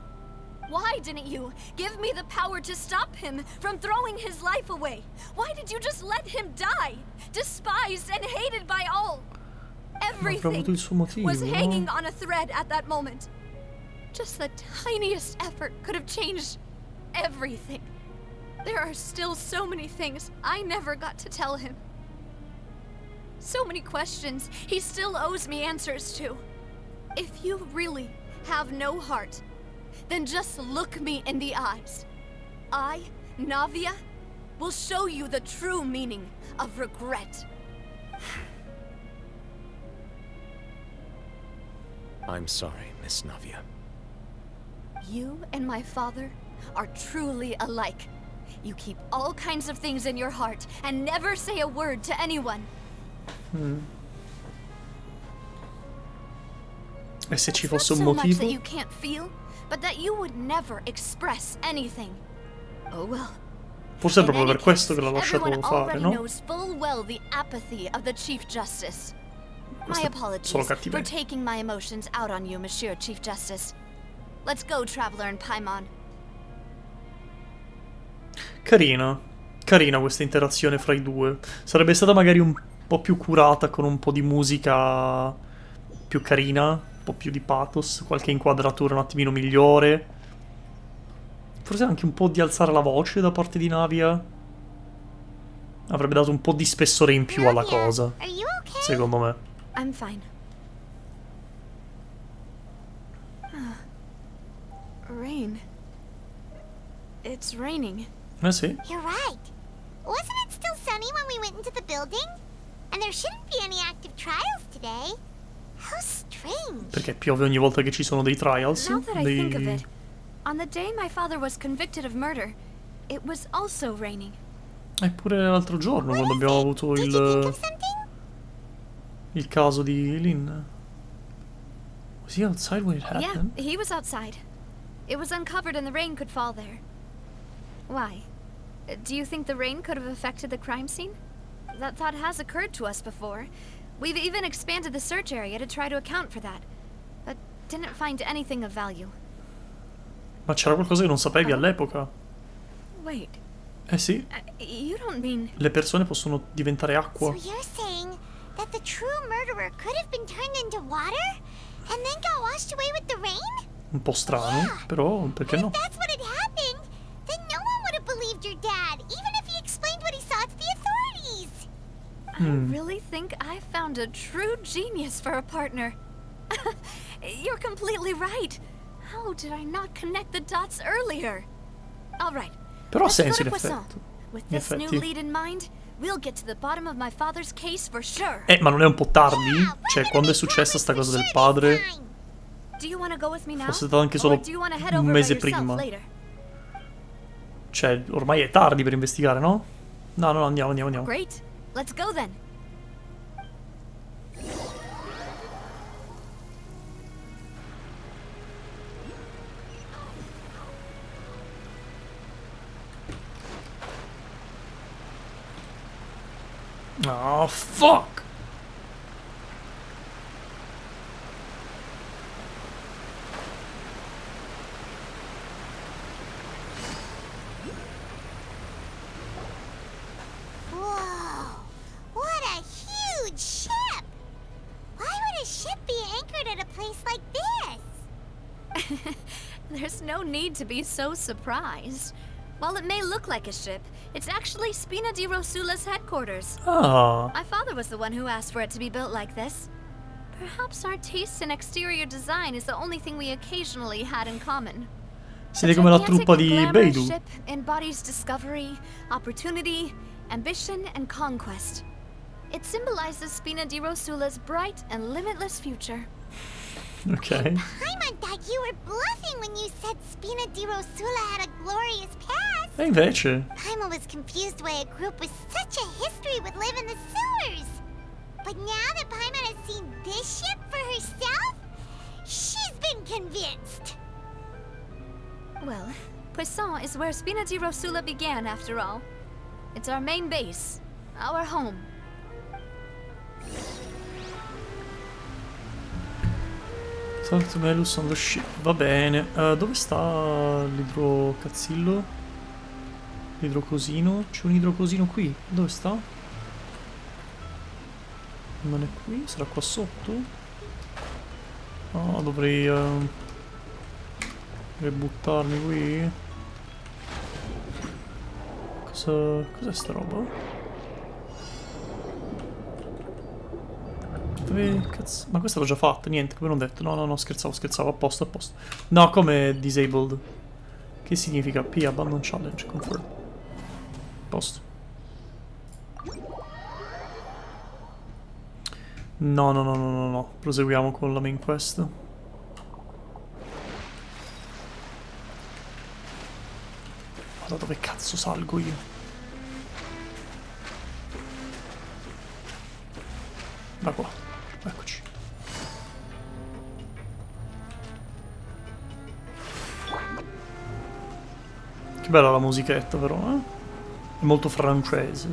Why didn't you give me the power to stop him from throwing his life away? Why did you just let him die, despised and hated by all? Avrà avuto il suo Everything motivo, was no? hanging on a thread at that moment. Just the tiniest effort could have changed everything. There are still so many things I never got to tell him. So many questions he still owes me answers to. If you really have no heart, then just look me in the eyes. I, Navia, will show you the true meaning of regret. I'm sorry, Miss Navia. You and my father are truly alike. You keep all kinds of things in your heart and never say a word to anyone. E se ci It's not fosse un so much that motivo? you can't feel, but that you would never express anything. Oh well. Forse è In proprio any per questo che case, l'ha lasciato everyone fare, already no? knows full well the apathy of the Chief Justice. My Questo è apologies solo for cattiveria. taking my emotions out on you, Monsieur Chief Justice. Let's go, Traveler and Paimon. Carina. Carina questa interazione fra i due. Sarebbe stata magari un po' più curata con un po' di musica più carina, un po' più di pathos, qualche inquadratura un attimino migliore. Forse anche un po' di alzare la voce da parte di Navia. Avrebbe dato un po' di spessore in più alla Navia, cosa, are you okay? secondo me. I'm fine. Rain. It's raining. Eh sì. You're right. Wasn't it still sunny when we went into the building? And there shouldn't be any active trials today. How strange. Perché piove ogni volta che ci sono dei trials? Now that I think of it, on the day my father was convicted of murder, it was also raining. Eppure l'altro giorno, quando abbiamo avuto Did you think of something? il caso di Lynn. Was he outside when it happened? Yeah, he was outside. It was uncovered and the rain could fall there. Why? Do you think the rain could have affected the crime scene? That thought has occurred to us before. We've even expanded the search area to try to account for that, but didn't find anything of value. Ma c'era qualcosa che non sapevi all'epoca? Wait. Eh sì, You don't mean... le persone possono diventare acqua. So you're saying that the true murderer could have been turned into water and then got washed away with the rain? Un po' strano, però perché But no? if that's what had happened, then no one would have believed your dad, even if he explained what he saw to the authorities. I really think I found a true genius for a partner. You're completely right. How did I not connect the dots earlier? All right. Però ha Let's go senso to in Poisson. effetti. With In this new effetti. lead in mind, we'll get to the bottom of my father's case for sure. Ma non è un po' tardi? Yeah, Cioè, we're quando è gonna be successa sta promised cosa for del sure padre, this time. Do you want to go with me now? fosse stato anche solo Or do you want to head un over by mese yourself prima. later? Cioè, ormai è tardi per investigare, no? No, andiamo. Great. Let's go then. Oh, fuck! Whoa! What a huge ship! Why would a ship be anchored at a place like this? There's no need to be so surprised. While it may look like a ship, it's actually Spina di Rosula's headquarters. Ah, My father was the one who asked for it to be built like this. Perhaps our taste in exterior design is the only thing we occasionally had in common. siete come la gigantic truppa di glamour Beidou. ship embodies discovery, opportunity, ambition, and conquest. It symbolizes Spina di Rosula's bright and limitless future. Ok. Paimon thought you were bluffing when you said Spina di Rosula had a glorious past. E invece? Paimon was confused why a group with such a history would live in the sewers. But now that Paimon has seen this ship for herself, she's been convinced. Well, Poisson is where Spina di Rosula began, after all. It's our main base, our home. Salto on the ship. Va bene. Dove sta l'idrocazzillo? L'idrocosino? C'è un idrocosino qui. Dove sta? Non è qui? Sarà qua sotto? Oh, dovrei buttarmi qui. Cos'è sta roba? Dove cazzo? Ma questa l'ho già fatta, niente, come non detto. No, scherzavo, a posto. No, come disabled? Che significa? P, abandon challenge, confirm. Posto. No. Proseguiamo con la main quest. Ma da dove cazzo salgo io? Da qua. Eccoci. Che bella la musichetta però, eh? È molto francese.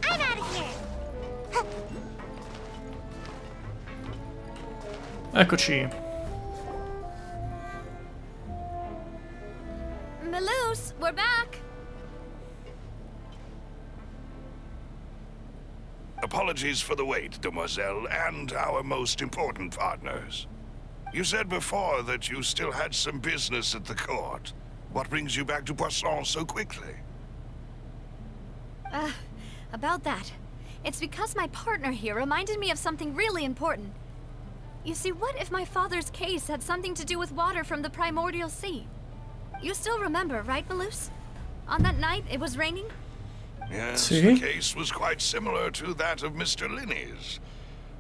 I'm out of here. Eccoci. Malouse, we're back! Apologies for the wait, demoiselle, and our most important partners. You said before that you still had some business at the court. What brings you back to Poisson so quickly? About that. It's because my partner here reminded me of something really important. You see, what if my father's case had something to do with water from the primordial sea? You still remember, right, Malus? On that night, it was raining? Yes, Sì. the case was quite similar to that of Mr. Linney's.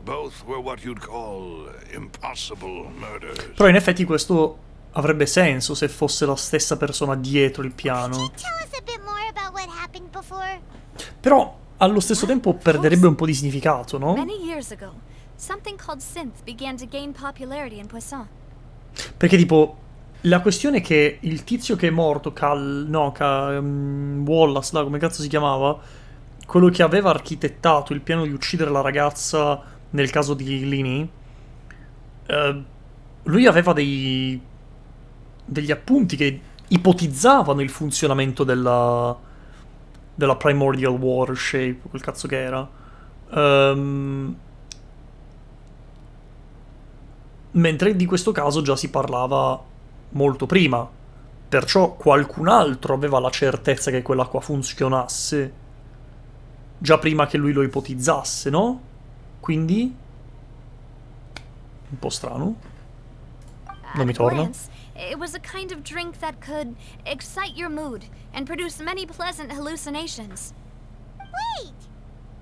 Both were what you'd call impossible murders. Però in effetti questo avrebbe senso se fosse la stessa persona dietro il piano. Can you tell us a bit more about what happened before? Però allo stesso tempo perderebbe un po' di significato, no? Many years ago, something called synth began to gain popularity in Poisson. Perché tipo la questione è che il tizio che è morto, Wallace, là, come cazzo si chiamava? Quello che aveva architettato il piano di uccidere la ragazza nel caso di Linney, lui aveva degli appunti che ipotizzavano il funzionamento della Primordial Water Shape, quel cazzo che era. Mentre di questo caso già si parlava molto prima, perciò qualcun altro aveva la certezza che quell'acqua funzionasse già prima che lui lo ipotizzasse, no? Quindi un po' strano. Non mi torna. It was a kind of drink that could excite your mood and produce many pleasant hallucinations. Wait!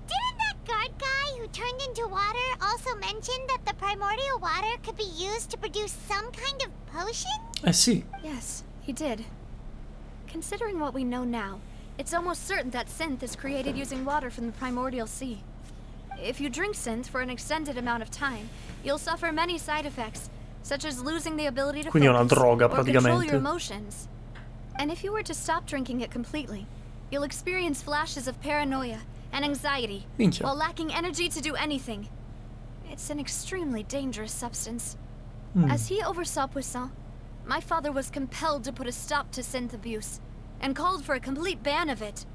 Didn't that guard guy who turned into water also mention that the primordial water could be used to produce some kind of potion? Eh sì. Yes, he did. Considering what we know now, it's almost certain that synth is created using water from the primordial sea. If you drink synth for an extended amount of time, you'll suffer many side effects, such as losing the ability to Quindi è una focus droga or control your praticamente. emotions. And if you were to stop drinking it completely, you'll experience flashes of paranoia and anxiety Minchia. while lacking energy to do anything. It's an extremely dangerous substance. As he oversaw Poisson, my father was compelled to put a stop to synth abuse and called for a complete ban of it.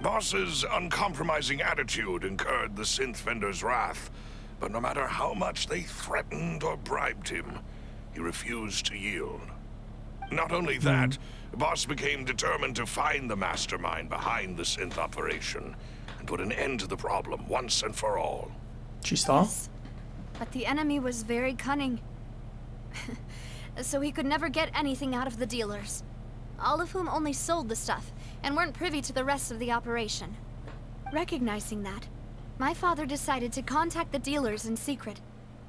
Boss's uncompromising attitude incurred the synth vendor's wrath, but no matter how much they threatened or bribed him, he refused to yield. Not only that, Boss became determined to find the mastermind behind the synth operation and put an end to the problem once and for all. Ci sta? Yes, but the enemy was very cunning. So he could never get anything out of the dealers, all of whom only sold the stuff and weren't privy to the rest of the operation. Recognizing that, my father decided to contact the dealers in secret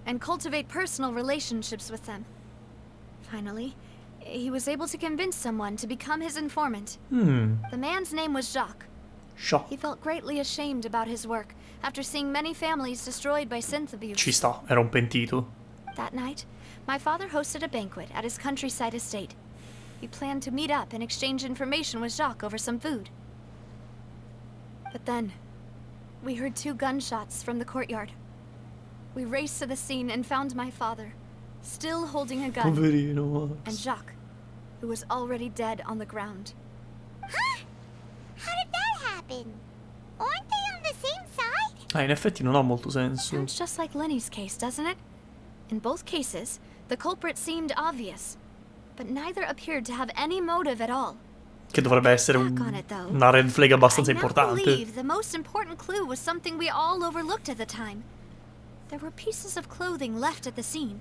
and cultivate personal relationships with them. Finally, he was able to convince someone to become his informant. The man's name was Jacques. Scià. He felt greatly ashamed about his work after seeing many families destroyed by synth abuse. Ci sta, era un pentito. That night, my father hosted a banquet at his countryside estate. He planned to meet up and exchange information with Jacques over some food. But then, we heard 2 gunshots from the courtyard. We raced to the scene and found my father, still holding a gun, Poverino. and Jacques, who was already dead on the ground. Huh? How did that happen? Aren't they on the same side? In effetti non ha molto senso. Sounds just like Lenny's case, doesn't it? In both cases, the culprit seemed obvious, but neither appeared to have any motive at all. Che dovrebbe essere Back on it, though. una red flag abbastanza I now importante. believe the most important clue was something we all overlooked at the time. There were pieces of clothing left at the scene.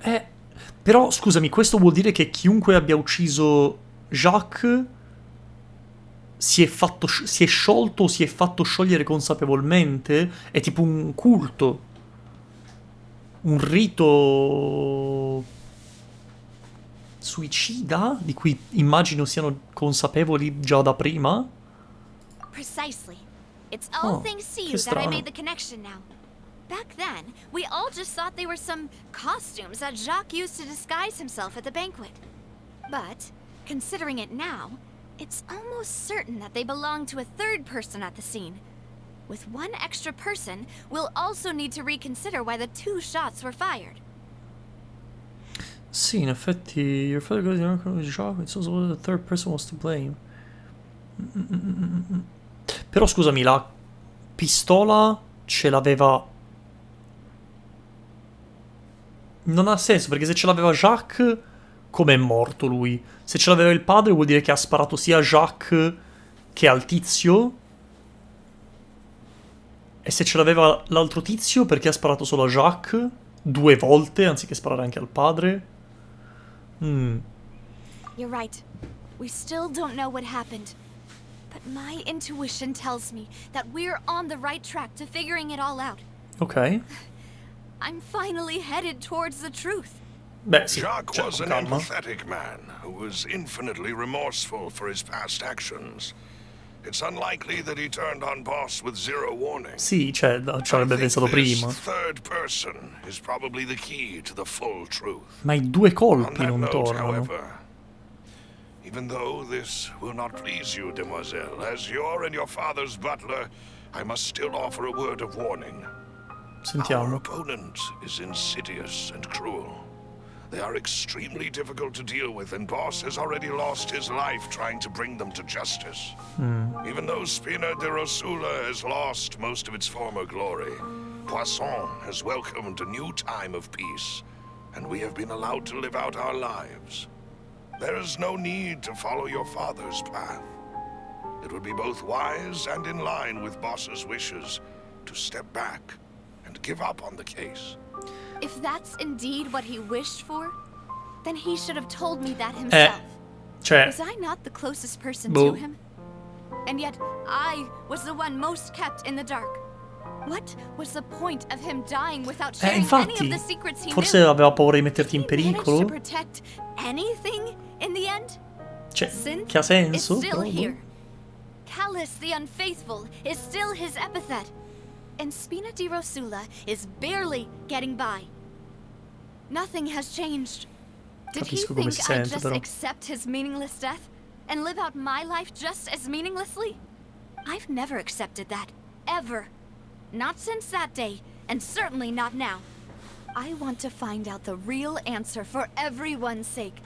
Però scusami, questo vuol dire che chiunque abbia ucciso Jacques si è sciolto o si è fatto sciogliere consapevolmente? È tipo un culto, un rito suicida di cui immagino siano consapevoli già da prima. Precisely. It's all Oh, thanks to che you that I strano. made the connection now. Back then, we all just thought they were some costumes that Jacques used to disguise himself at the banquet. But, considering it now, it's almost certain that they belong to a third person at the scene. With one extra person, we'll also need to reconsider why the 2 shots were fired. Sì, in effetti your father goes to Jacques, it's also the third person was to blame. Però scusami, la pistola ce l'aveva... Non ha senso, perché se ce l'aveva Jacques, come è morto lui? Se ce l'aveva il padre vuol dire che ha sparato sia a Jacques che al tizio? E se ce l'aveva l'altro tizio, perché ha sparato solo a Jacques? 2 volte anziché sparare anche al padre. You're right. We still don't know what happened. But my intuition tells me that we're on the right track to figuring it all out. Ok. I'm finally headed towards the truth. Beh, sì, Jacques cioè, was con an calma. empathetic man who was infinitely remorseful for his past actions. It's unlikely that he turned on Boss with zero warning. Sì, cioè, ci avrebbe pensato prima. This third person is probably the key to the full truth. Ma i 2 On colpi that non note, tornano. however, even though this will not please you, demoiselle, as your and your father's butler, I must still offer a word of warning. Our Sentiamo. opponent is insidious and cruel. They are extremely difficult to deal with, and Boss has already lost his life trying to bring them to justice. Even though Spina de Rosula has lost most of its former glory, Poisson has welcomed a new time of peace, and we have been allowed to live out our lives. There is no need to follow your father's path. It would be both wise and in line with Boss's wishes to step back and give up on the case. If that's indeed what he wished for, then he should have told me that himself. Cioè, Was I not the closest person Boh. to him? And yet, I was the one most kept in the dark. What was the point of him dying without sharing any infatti, of the secrets he forse knew? aveva paura di metterti in Did he manage to pericolo. protect anything in the end? Cioè, Synth che ha is senso? still però, boh. here. Callus the Unfaithful is still his epithet. And Spina di Rosula is barely getting by. Nothing has changed. Did he Capisco come think si I'd sente, just però. accept his meaningless death and live out my life just as meaninglessly? I've never accepted that. Ever. Not since that day, and certainly not now. I want to find out the real answer for everyone's sake.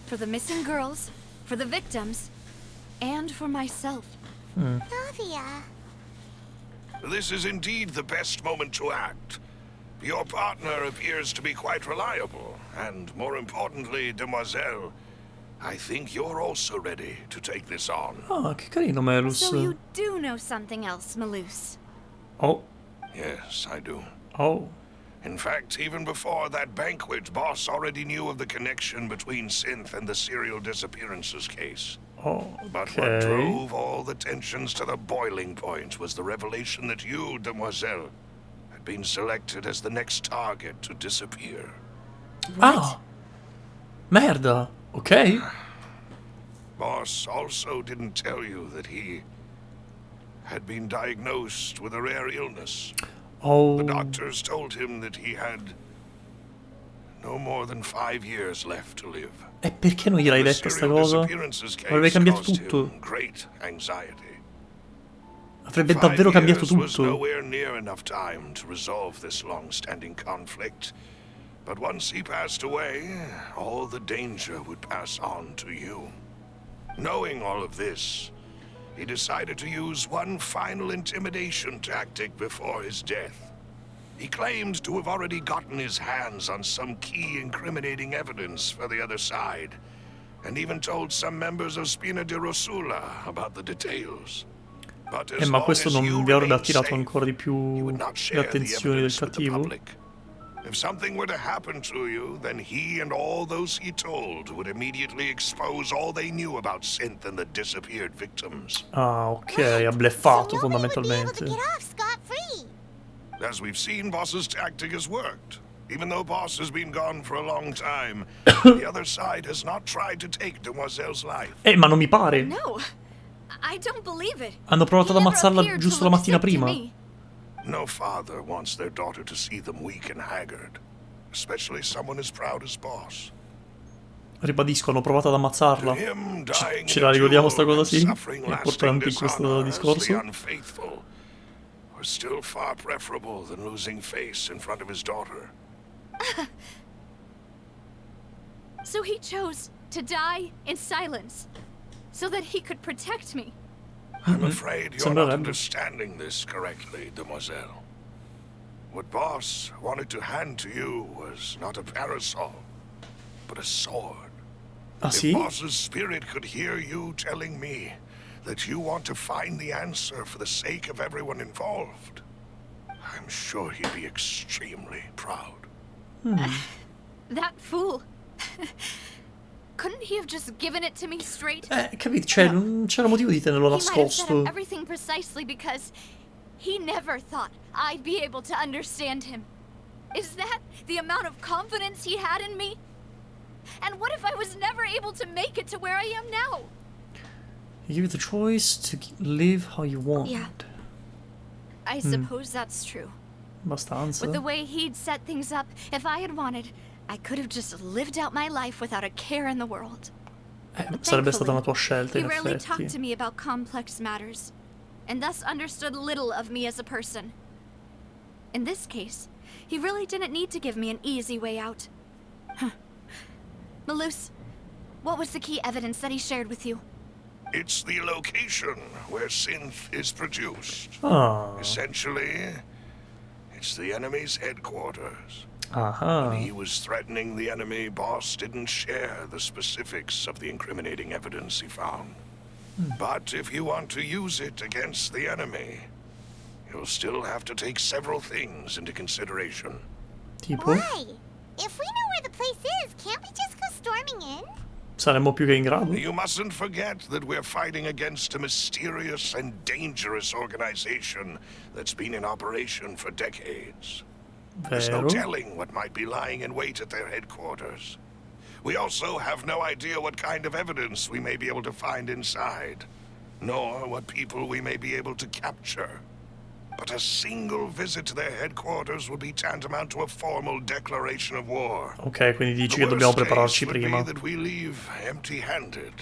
For the missing girls, for the victims, and for myself. Navia. This is indeed the best moment to act. Your partner appears to be quite reliable, and more importantly, demoiselle, I think you're also ready to take this on. Ah, che carino Melus. So you do know something else, Malus. Oh, Yes, I do. oh. In fact, even before that banquet, Boss already knew of the connection between Synth and the serial disappearances case. Oh, But what ok. drove all the tensions to the boiling point was the revelation that you, demoiselle, had been selected as the next target to disappear. Ah! Merda! Ok? Boss also didn't tell you that he had been diagnosed with a rare illness. Oh. The doctors told him that he had no more than 5 years left to live. E perché non gliel'hai The detta sta serial cosa? disappearances case Avrebbe cambiato caused tutto. him great anxiety. Avrebbe 5 davvero cambiato years was tutto. nowhere near enough time to resolve this long-standing conflict. But once he passed away, all the danger would pass on to you. Knowing all of this, he decided to use one final intimidation tactic before his death. He claimed to have already gotten his hands on some key incriminating evidence for the other side, and even told some members of Spina di Rosula about the details. But as Ma long questo as non you vi avrebbe remained attirato safe, ancora di he più would not le share the attenzioni del evidence with the cattivo? public. If something were to happen to you, then he and all those he told would immediately expose all they knew about Synth and the disappeared victims. Ah, ok, ha bleffato So nobody would be able to fondamentalmente. get off scot-free. As we've seen, Boss's tactic has worked. Even though Boss has been gone for a long time, the other side has not tried to take Demoiselle's life. Ma non mi pare. No, I don't believe it. Hanno provato ad He never ammazzarla appeared to giusto la look mattina sick to prima. me. No father wants their daughter to see them weak and haggard, especially someone as proud as Boss. Ribadisco, hanno provato ad To ammazzarla. him, dying Ce in la a ricordiamo duel sta cosa, and sì? suffering È lasting importante in questo dishonor as the discorso. unfaithful was still far preferable than losing face in front of his daughter. So he chose to die in silence, so that he could protect me. I'm afraid you're not Sembrerebbe. understanding this correctly, demoiselle. What Boss wanted to hand to you was not a parasol, but a sword. Ah, If sì? Boss's spirit could hear you telling me that you want to find the answer for the sake of everyone involved, I'm sure he'd be extremely proud. That fool. Couldn't he have just given it to me straight? Capito? Cioè, non c'era motivo di tenerlo He might have set nascosto. up everything precisely because he never thought I'd be able to understand him. Is that the amount of confidence he had in me? And what if I was never able to make it to where I am now? He gave you the choice to live how you want. Yeah. I suppose that's true. Abbastanza. With the way he'd set things up, if I had wanted, I could have just lived out my life without a care in the world. Sarebbe stata una tua scelta, He in rarely talked effetti. to me about complex matters, and thus understood little of me as a person. In this case, he really didn't need to give me an easy way out. Malus, what was the key evidence that he shared with you? It's the location where synth is produced. Ah. Essentially, it's the enemy's headquarters. Aha. When he was threatening the enemy, Boss didn't share the specifics of the incriminating evidence he found. But if you want to use it against the enemy, you'll still have to take several things into consideration. Tipo? Why? If we know where the place is, can't we just go storming in? Saremmo più che in grado. You mustn't forget that we're fighting against a mysterious and dangerous organization that's been in operation for decades. There's no Vero? telling what might be lying in wait at their headquarters. We also have no idea what kind of evidence we may be able to find inside, nor what people we may be able to capture. But a single visit to their headquarters would be tantamount to a formal declaration of war. Ok, quindi dici The che dobbiamo worst prepararci case would prima. be that we leave empty-handed,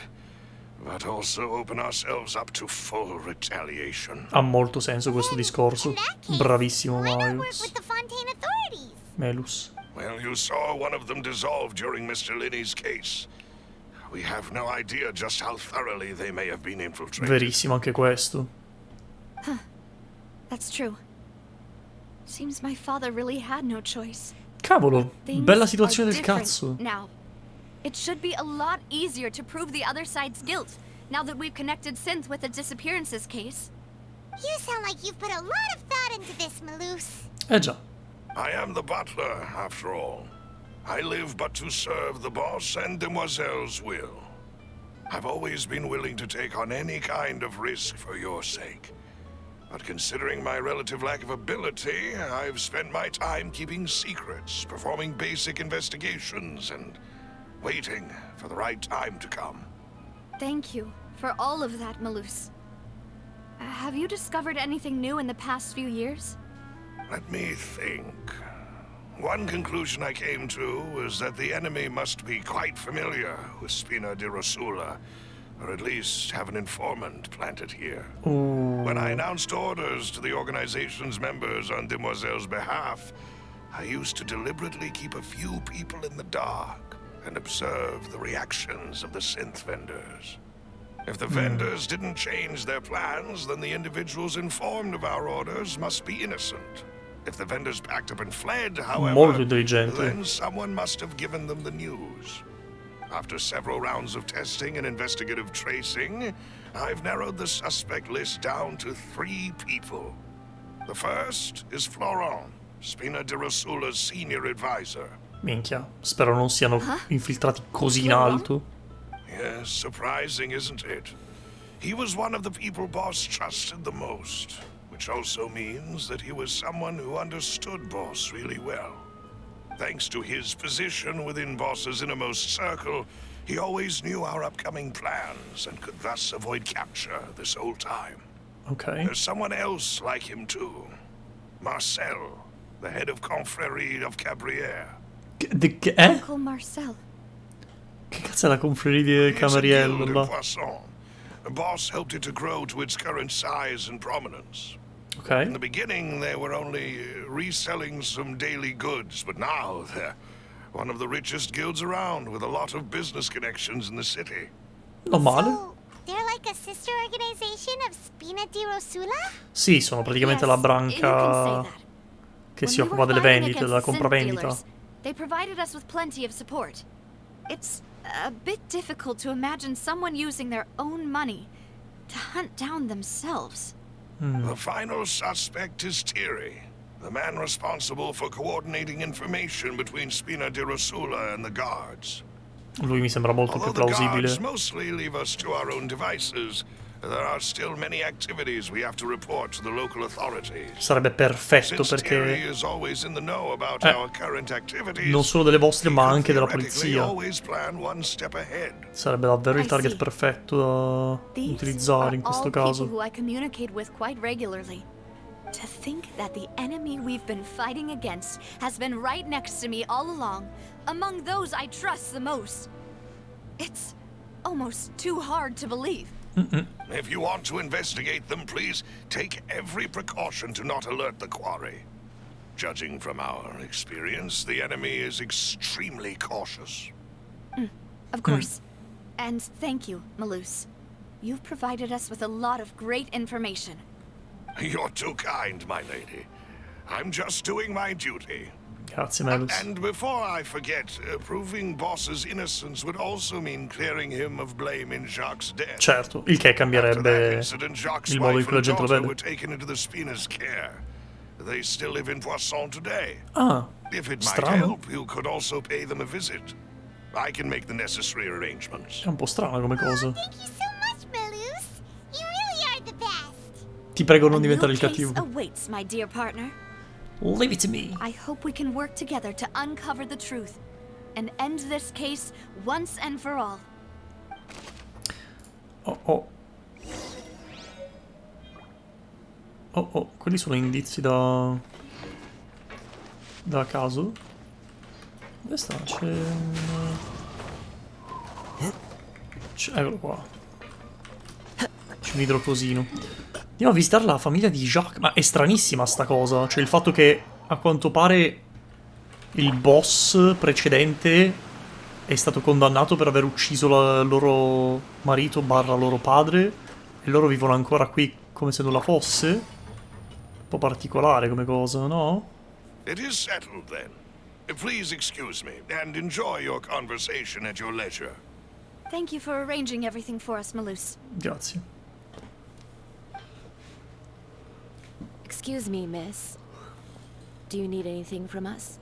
but also open ourselves up to full retaliation. Ha molto senso questo discorso. In that case, Bravissimo, why not work Marius. with the Fontaine authorities? Melus. Well, you saw one of them dissolve during Mr. Linney's case. We have no idea just how thoroughly they may have been infiltrated. Verissimo anche questo. That's true. Seems my father really had no choice. Cavolo, Things bella are situazione del different cazzo. now. It should be a lot easier to prove the other side's guilt, now that we've connected Synth with the disappearances case. You sound like you've put a lot of thought into this, Malus. Eh già. I am the butler, after all. I live but to serve the boss and Demoiselle's will. I've always been willing to take on any kind of risk for your sake. But considering my relative lack of ability, I've spent my time keeping secrets, performing basic investigations, and waiting for the right time to come. Thank you for all of that, Malus. Have you discovered anything new in the past few years? Let me think. One conclusion I came to was that the enemy must be quite familiar with Spina di Rosula, or at least have an informant planted here. When I announced orders to the organization's members on Demoiselle's behalf, I used to deliberately keep a few people in the dark and observe the reactions of the synth vendors. If the vendors didn't change their plans, then the individuals informed of our orders must be innocent. If the vendors packed up and fled, however, Molto intelligente. then someone must have given them the news. After several rounds of testing and investigative tracing, I've narrowed the suspect list down to 3 people. The first is Florent, Spina di Rosula's senior advisor. Minchia, spero non siano infiltrati così in alto. Yes, surprising, isn't it? He was one of the people Boss trusted the most, which also means that he was someone who understood Boss really well. Thanks to his position within Boss's innermost circle, he always knew our upcoming plans and could thus avoid capture this whole time. Ok. There's someone else like him too. Marcel, the head of Confrérie of Cabrières. Uncle Marcel. Che cazzo è la confreria di It's a Cameriello guild in là? Poisson. Boss helped it to grow to its current size and prominence. In Ok. the beginning, they were only reselling some daily goods, but now they're one of the richest guilds around, with a lot of business connections in the city. Non male. So, they're like a sister organization of Spina di Rosula? Sì, sono praticamente la Yes, you can branca say that. che When si we occupa were delle fighting vendite, against della synth compravendita. dealers, they provided us with plenty of support. It's a bit difficult to imagine someone using their own money to hunt down themselves. The final suspect is Thierry, the man responsible for coordinating information between Spina di Rosula and the guards. Lui mi sembra molto più Although the guards plausibile. mostly leave us to our own devices, there are still many activities we have to report to the local authorities. Sarebbe perfetto Since Terry perché is always in the know about our current activities, non solo delle vostre he ma could anche della theoretically polizia. always plan one step ahead. Sarebbe davvero il I target see. perfetto da These utilizzare are in questo all people caso. who I communicate with quite regularly. To think that the enemy we've been fighting against has been right next to me all along, among those I trust the most. It's almost too hard to believe. If you want to investigate them, please take every precaution to not alert the quarry. Judging from our experience, the enemy is extremely cautious. Of course. And thank you, Malus. You've provided us with a lot of great information. You're too kind, my lady. I'm just doing my duty. Grazie, Melus. And before I forget, proving Boss's innocence would also mean clearing him of blame in Jacques' death. Certo, il che After that cambierebbe incident, Jacques' il modo in wife cui la and gente lo daughter vede. were taken into the Spina's care. They still live in Poisson today. Ah, If it might strano. help, you could also pay them a visit. I can make the necessary arrangements. È un po' strana come cosa. Thank you so much, Malus. You really are the best. Ti prego A non new diventare il case cattivo. awaits, my dear partner. Leave it to me. I hope we can work together to uncover the truth and end this case once and for all. Oh oh. Oh oh, quelli sono indizi da caso. Dove sta? Eccolo qua. C'è un idrocosino. Andiamo a visitare la famiglia di Jacques. Ma è stranissima sta cosa. Cioè il fatto che a quanto pare il boss precedente è stato condannato per aver ucciso il loro marito barra loro padre. E loro vivono ancora qui come se nulla fosse. Un po' particolare come cosa, no? It is settled then. Please excuse me and enjoy your conversation at your leisure. Thank you for arranging everything for us, Malus. Grazie. Excuse me, miss. Do you need anything from us?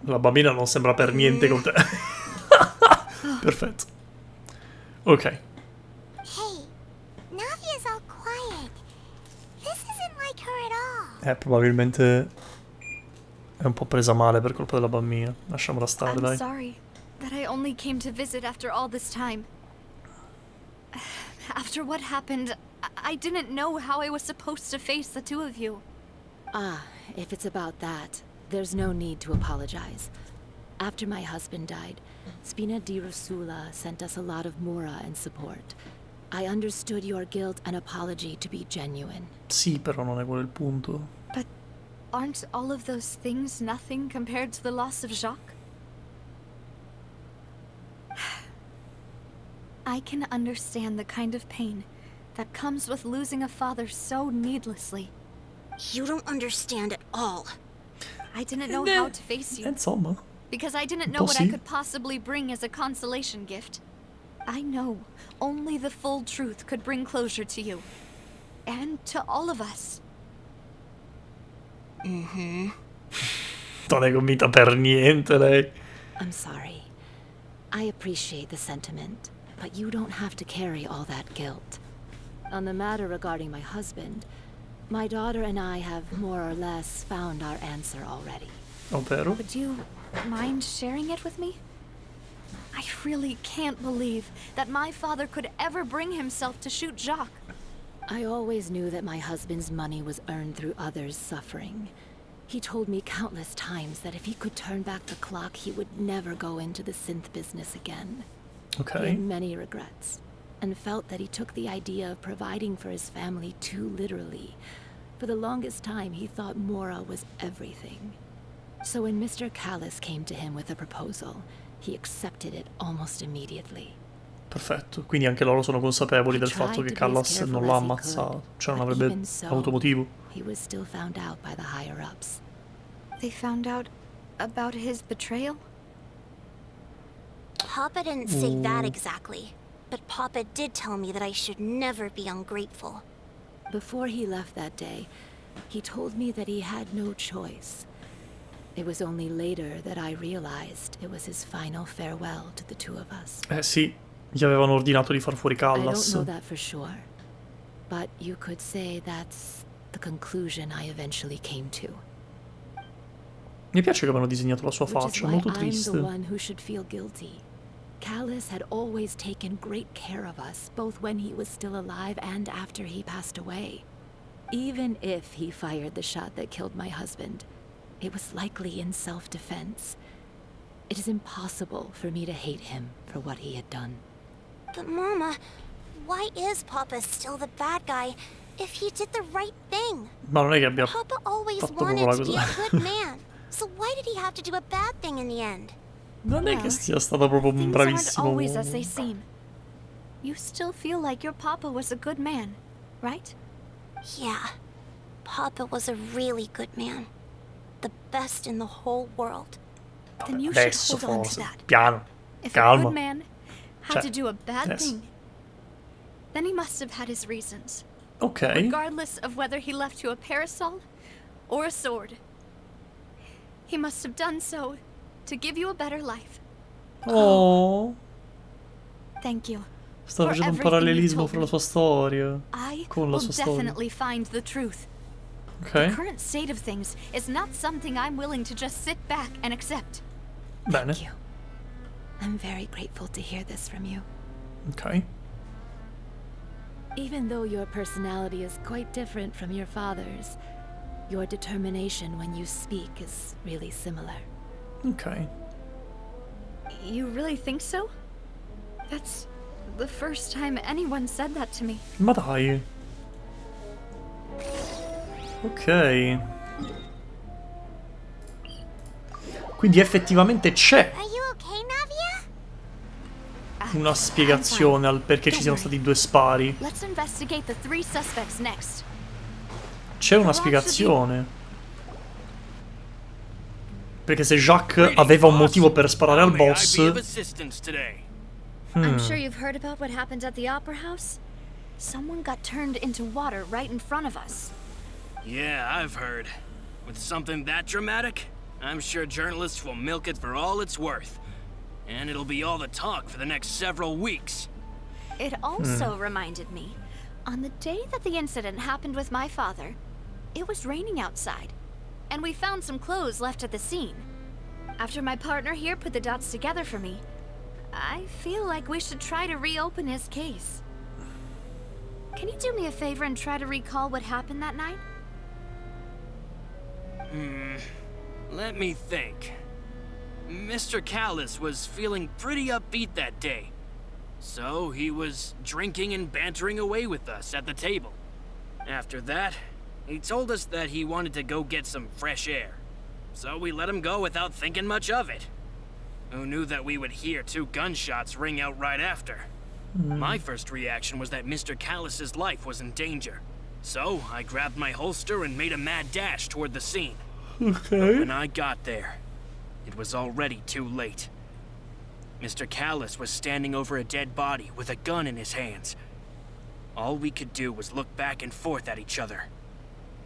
La bambina non sembra per niente con te. Perfetto. Ok. Hey, Navia's all quiet. This isn't like her at all. Probabilmente è un po' presa male per colpa della bambina. Lasciamola stare, I'm dai. sorry that I only came to visit after all this time. After what happened, I didn't know how I was supposed to face the two of you. Ah, if it's about that, there's no need to apologize. After my husband died, Spina di Rosula sent us a lot of mura and support. I understood your guilt and apology to be genuine. Sì, però non è quello il punto. But aren't all of those things nothing compared to the loss of Jacques? I can understand the kind of pain that comes with losing a father so needlessly. You don't understand at all. I didn't know how to face you, Insomma. because I didn't know what I Sì. could possibly bring as a consolation gift. I know only the full truth could bring closure to you. And to all of us. Non è convinta per niente lei. I'm sorry. I appreciate the sentiment, but you don't have to carry all that guilt. On the matter regarding my husband, my daughter and I have more or less found our answer already. Ovvero? Would you mind sharing it with me? I really can't believe that my father could ever bring himself to shoot Jacques. I always knew that my husband's money was earned through others' suffering. He told me countless times that if he could turn back the clock, he would never go into the synth business again. He Ok. had many regrets, and felt that he took the idea of providing for his family too literally. For the longest time, he thought Mora was everything. So when Mr. Callis came to him with a proposal, he accepted it almost immediately. Perfetto. Quindi anche loro sono consapevoli del fatto che Callas non l'ha ammazzato. Cioè non avrebbe avuto motivo. He was still found out by the higher-ups. They found out about his betrayal? Papa didn't say that exactly, but Papa did tell me that I should never be ungrateful. Before he left that day, He told me that he had no choice. It was only later that I realized it was his final farewell to the two of us. Sì, gli avevano ordinato di far fuori I don't Callas. know that for sure, but you could say that's the conclusion I eventually came to. Mi piace che avevano disegnato la sua Which is faccia, why molto I'm triste. the one who should feel guilty. Callas had always taken great care of us, both when he was still alive and after he passed away. Even if he fired the shot that killed my husband, it was likely in self-defense. It is impossible for me to hate him for what he had done. But Mama, why is Papa still the bad guy if he did the right thing? Ma non è che abbia Papa always fatto proprio wanted la to be a cosa. good man. So why did he have to do a bad thing in the end? Non è che sia stato proprio un Things aren't bravissimo always as they uomo. seem. You still feel like your papa was a good man, right? Yeah, Papa was a really good man. The best in the whole world. Then you should Adesso hold on to forse. that. Piano. If a Calma. good man had Cioè, to do a bad yes. thing, then he must have had his reasons. Ok. Regardless of whether he left you a parasol or a sword. He must have done so to give you a better life. Oh. Thank you. Sta For facendo un everything parallelismo you've fra la told sua storia. I Con la will sua storia. definitely find the truth. Ok. The current state of things is not something I'm willing to just sit back and accept. Bene. Thank you. I'm very grateful to hear this from you. Ok. Even though your personality is quite different from your father's, your determination when you speak is really similar. Ok. You really think so? That's the first time anyone said that to me. Ma dai. Ok. Quindi effettivamente c'è Are you okay, Navia? una spiegazione al perché ci siano stati 2 spari. Let's investigate the 3 suspects next. C'è una spiegazione. Perché se Jacques aveva un motivo per sparare al boss, I'm sure you've heard about what happened at the Opera House. Someone got turned into water right in front of us. Yeah, I've heard. With something that dramatic, I'm sure journalists will milk it for all it's worth. And it'll be all the talk for the next several weeks. It also reminded me, on the day that the incident happened with my father, it was raining outside, and we found some clothes left at the scene. After my partner here put the dots together for me, I feel like we should try to reopen his case. Can you do me a favor and try to recall what happened that night? Let me think. Mr. Callas was feeling pretty upbeat that day. So he was drinking and bantering away with us at the table. After that, he told us that he wanted to go get some fresh air. So we let him go without thinking much of it. Who knew that we would hear 2 gunshots ring out right after? My first reaction was that Mr. Callas's life was in danger. So I grabbed my holster and made a mad dash toward the scene. ok. When I got there, it was already too late. Mr. Callas was standing over a dead body with a gun in his hands. All we could do was look back and forth at each other,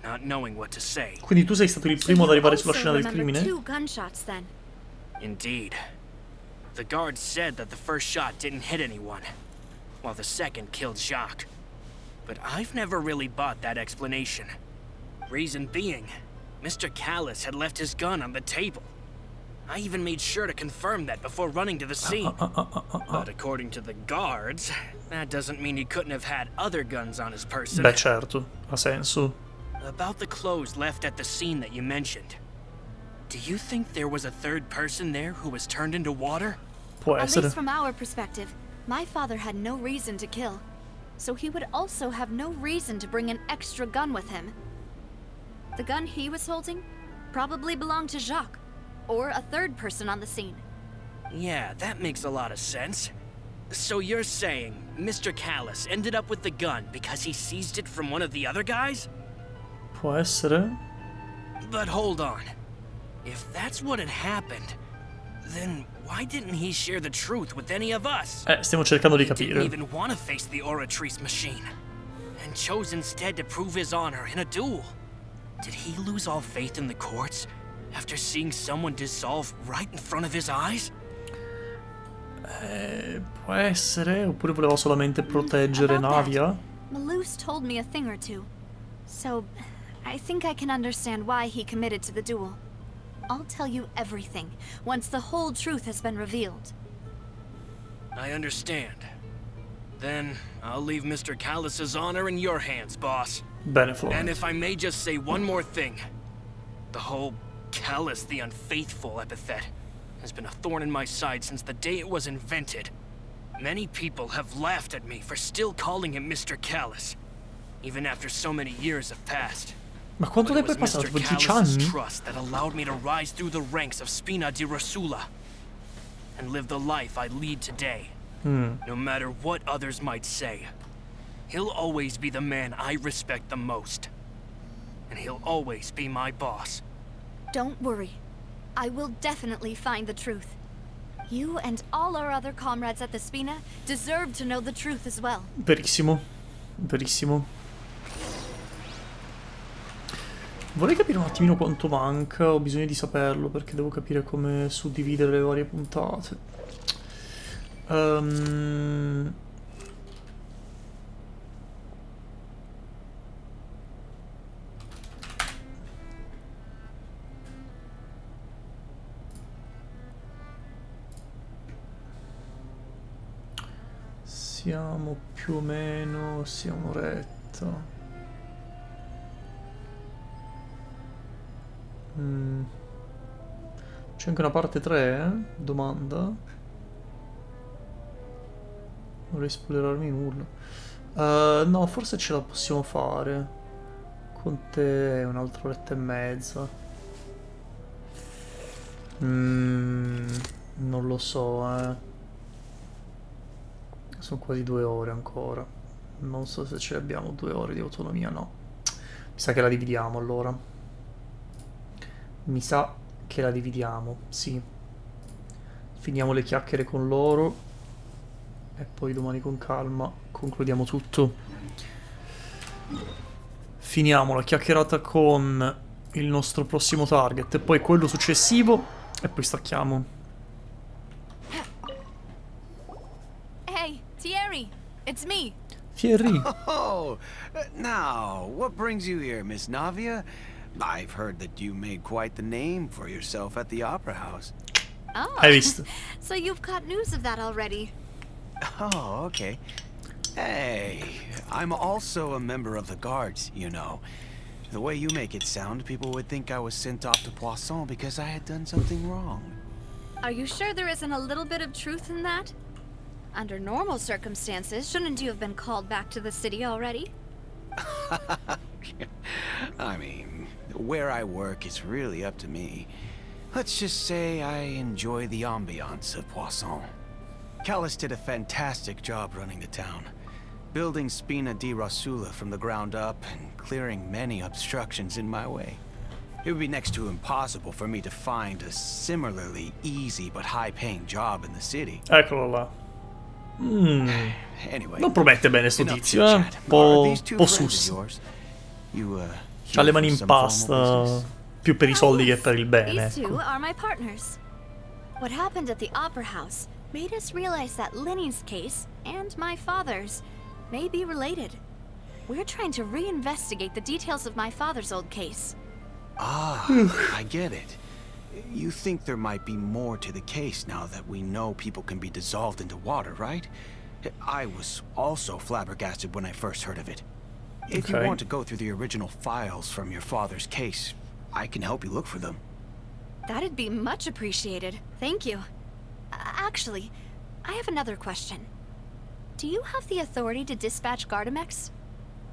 not knowing what to say. Quindi tu sei stato il primo ad arrivare sulla scena del crimine? 2 gunshots then. Indeed. The guard said that the first shot didn't hit anyone, while the second killed Jacques. But I've never really bought that explanation. Reason being, Mr. Callas had left his gun on the table. I even made sure to confirm that before running to the scene. But according to the guards, that doesn't mean he couldn't have had other guns on his person. Beh, certo, ha senso. About the clothes left at the scene that you mentioned. Do you think there was a third person there who was turned into water? Può At essere. least from our perspective, my father had no reason to kill. So he would also have no reason to bring an extra gun with him. The gun he was holding probably belonged to Jacques, or a third person on the scene. Yeah, that makes a lot of sense. So you're saying Mr. Callas ended up with the gun because he seized it from one of the other guys? Può essere. But hold on. If that's what had happened, then why didn't he share the truth with any of us? Stiamo cercando di He didn't capire. even want to face the Oratrice machine, and chose instead to prove his honor in a duel. Did he lose all faith in the courts after seeing someone dissolve right in front of his eyes? Può essere, oppure voleva solamente proteggere About that, Navia. Malus told me a thing or two. So, I think I can understand why he committed to the duel. I'll tell you everything, once the whole truth has been revealed. I understand. Then, I'll leave Mr. Callus's honor in your hands, boss. Bene, Florence. And if I may just say one more thing. The whole Callus the Unfaithful epithet has been a thorn in my side since the day it was invented. Many people have laughed at me for still calling him Mr. Callus, even after so many years have passed. Ma quanto But it tempo è was passato? Mr. 12 Callus's anni? trust that allowed me to rise through the ranks of Spina di Rosula and live the life I lead today. No matter what others might say, he'll always be the man I respect the most. And he'll always be my boss. Don't worry. I will definitely find the truth. You and all our other comrades at the Spina deserve to know the truth as well. Verissimo. Verissimo. Vorrei capire un attimino quanto manca, ho bisogno di saperlo perché devo capire come suddividere le varie puntate. Siamo più o meno, sì, un'oretta. C'è anche una parte 3, Domanda. Vorrei spoilerarmi nulla. No, forse ce la possiamo fare. Con te è un'altra oretta e mezza. Non lo so, Sono quasi 2 ore ancora. Non so se ce abbiamo 2 ore di autonomia, no. Mi sa che la dividiamo allora. Mi sa che la dividiamo, sì. Finiamo le chiacchiere con loro e poi domani con calma concludiamo tutto. Finiamo la chiacchierata con il nostro prossimo target e poi quello successivo e poi stacchiamo. Hey, Thierry, it's me. Thierry. Oh, now, what brings you here, Miss Navia? I've heard that you made quite the name for yourself at the Opera House. Oh, Hai visto? So you've caught news of that already. Oh, okay. Hey, I'm also a member of the Guards, you know. The way you make it sound, people would think I was sent off to Poisson because I had done something wrong. Are you sure there isn't a little bit of truth in that? Under normal circumstances, shouldn't you have been called back to the city already? I mean, where I work is really up to me. Let's just say I enjoy the ambiance of Poisson. Callus did a fantastic job running the town, building Spina di Rosula from the ground up and clearing many obstructions in my way. It would be next to impossible for me to find a similarly easy but high-paying job in the city. Eccolo là. Anyway, Non promette bene sto enough tizio, chit-chat. Are Po' these two friends of sus. yours? You, C'ha le here mani for in some formal pasta, business? più per i soldi che per il bene. These Ecco. two are my partners. What happened at the Opera House made us realize that Linny's case and my father's may be related. We're trying to reinvestigate the details of my father's old case. Ah, I get it. You think there might be more to the case now that we know people can be dissolved into water, right? I was also flabbergasted when I first heard of it. If you Okay. want to go through the original files from your father's case, I can help you look for them. That'd be much appreciated. Thank you. Actually, I have another question. Do you have the authority to dispatch Gardamex?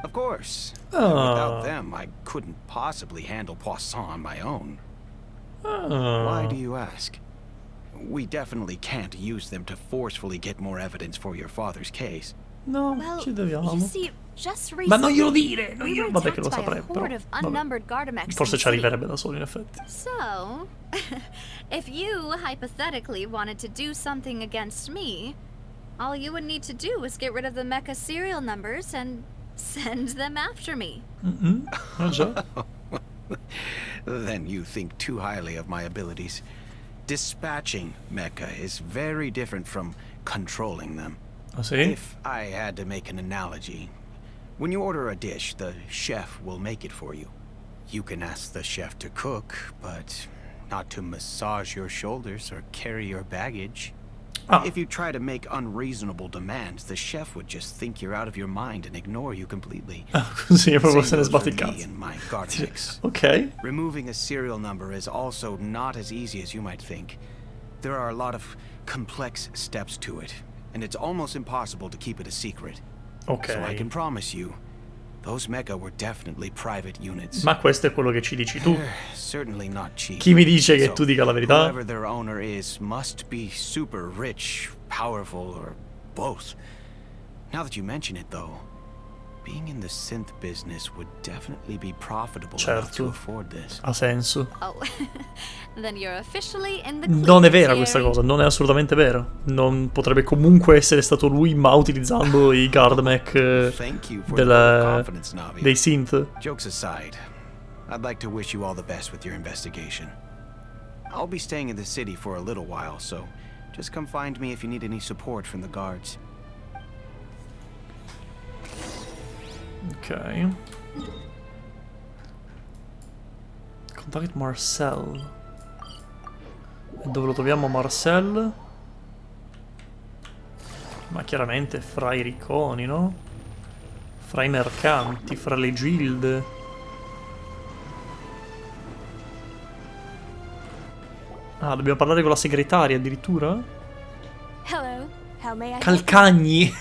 Of course. Ah. Without them, I couldn't possibly handle Poisson on my own. Ah. Why do you ask? We definitely can't use them to forcefully get more evidence for your father's case. No, Well, ci dobbiamo. you see, just recently, Ma non glielo dire! Non we glielo... were Vabbè che lo attacked by saprei, a però. horde of Vabbè. unnumbered Gardamex Forse in ci the city. arriverebbe da solo, in effetti. So, if you hypothetically wanted to do something against me, all you would need to do is get rid of the mecha serial numbers and send them after me. Ah già. Then you think too highly of my abilities. Dispatching mecha is very different from controlling them. Ah, sì? If I had to make an analogy, when you order a dish, the chef will make it for you. You can ask the chef to cook, but not to massage your shoulders or carry your baggage. Ah. If you try to make unreasonable demands, the chef would just think you're out of your mind and ignore you completely. Ah, così proprio se ne Same goes sbatte il for me cazzo. and my guard mix. Ok. Removing a serial number is also not as easy as you might think. There are a lot of complex steps to it, and it's almost impossible to keep it a secret. Ok. So I can promise you, those mecha were definitely private units. Ma questo è quello che ci dici tu. They're certainly not cheap. Chi mi dice che So, tu dica la verità? whoever their owner is must be super rich, powerful, or both. Now that you mention it, though, being in the synth business would definitely be profitable enough to Certo. afford this. Ha senso. Oh, then you're officially in the Non è clear, vera questa Jerry. cosa, non è assolutamente vera. Non potrebbe comunque essere stato lui, ma utilizzando i guard mech Thank you for the vote of confidence, Navi. dei synth. Jokes aside, I'd like to wish you all the best with your investigation. I'll be staying in the city for a little while, so just come find me if you need any support from the guards. Ok. Contact Marcel. E dove lo troviamo Marcel? Ma chiaramente fra i ricconi, no? Fra i mercanti, fra le gilde. Ah, dobbiamo parlare con la segretaria addirittura? Hello, how may I help? Calcagni!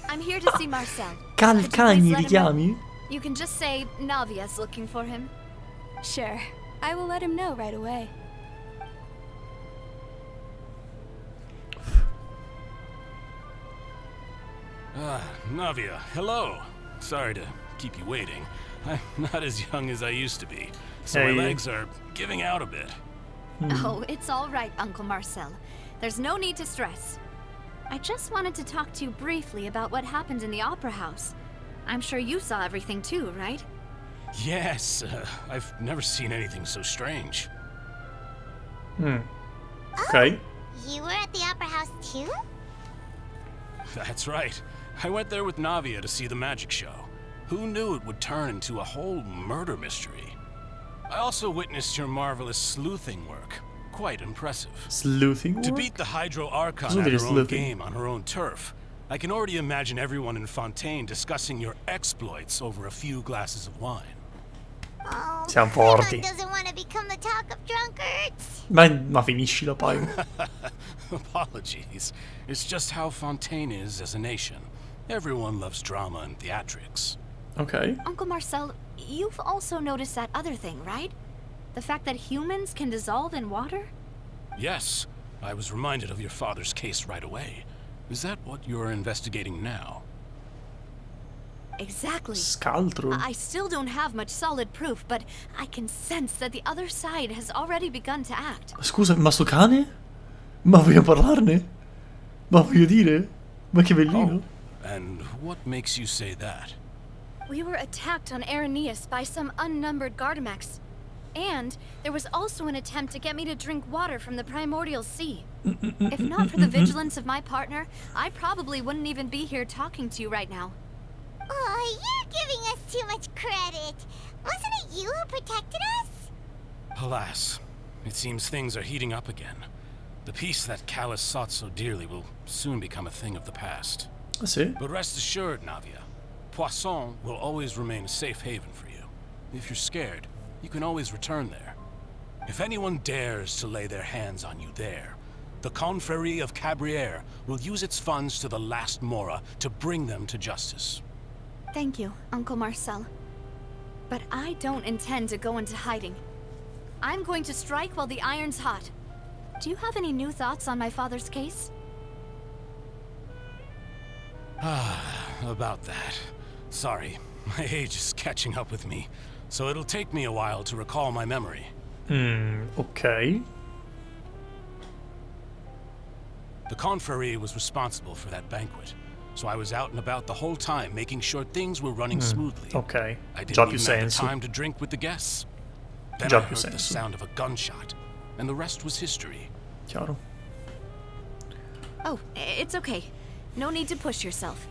I'm here to see Marcel. Calcagni let li him chiami? You can just say Navia's looking for him. Sure, I will let him know right away. Navia, hello. Sorry to keep you waiting. I'm not as young as I used to be, so Hey. my legs are giving out a bit. Oh, it's all right, Uncle Marcel. There's no need to stress. I just wanted to talk to you briefly about what happened in the Opera House. I'm sure you saw everything too, right? Yes, I've never seen anything so strange. Ok. You were at the Opera House too? That's right. I went there with Navia to see the magic show. Who knew it would turn into a whole murder mystery? I also witnessed your marvelous sleuthing work. Quite impressive. Sleuthing To work? beat the Hydro Archon Cosa at vuol dire her own sleuthing? game on her own turf, I can already imagine everyone in Fontaine discussing your exploits over a few glasses of wine. Oh, Siamo Paimon forti. doesn't want to become the talk of drunkards. Ma finiscila, Paimon. Apologies. It's just how Fontaine is as a nation. Everyone loves drama and theatrics. Ok. Uncle Marcel, you've also noticed that other thing, right? The fact that humans can dissolve in water? Yes, I was reminded of your father's case right away. Is that what you're investigating now? Exactly. Scaltro. I still don't have much solid proof, but I can sense that the other side has already begun to act. Scusa, ma sto cane? Ma voglio parlarne? Ma voglio dire? Ma che bellino. And what makes you say that? We were attacked on Araneus by some unnumbered Gardamex. And there was also an attempt to get me to drink water from the primordial sea. If not for the vigilance of my partner, I probably wouldn't even be here talking to you right now. Oh, you're giving us too much credit. Wasn't it you who protected us? Alas, it seems things are heating up again. The peace that Callus sought so dearly will soon become a thing of the past. Ah, sì? But rest assured, Navia, Poisson will always remain a safe haven for you. If you're scared, you can always return there. If anyone dares to lay their hands on you there, the Confrérie of Cabrières will use its funds to the last Mora to bring them to justice. Thank you, Uncle Marcel. But I don't intend to go into hiding. I'm going to strike while the iron's hot. Do you have any new thoughts on my father's case? About that. Sorry, my age is catching up with me, so it'll take me a while to recall my memory. Ok. The Confrérie was responsible for that banquet, so I was out and about the whole time making sure things were running smoothly. Ok. I Già didn't più even have the senso. time to drink with the guests. Then Già I più heard the senso. sound of a gunshot, and the rest was history. Chiaro. Oh, it's okay. No need to push yourself.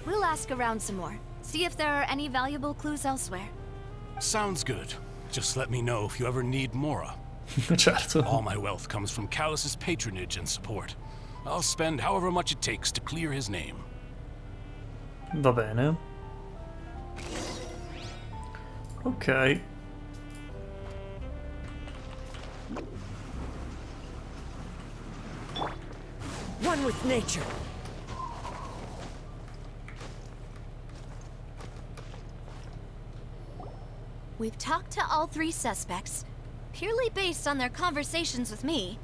We'll ask around some more. See if there are any valuable clues elsewhere. Sounds good. Just let me know if you ever need Mora. Certo. All my wealth comes from Callus's patronage and support. I'll spend however much it takes to clear his name. Va bene. Ok. One with nature. We've talked to all 3 suspects, purely based on their conversations with me.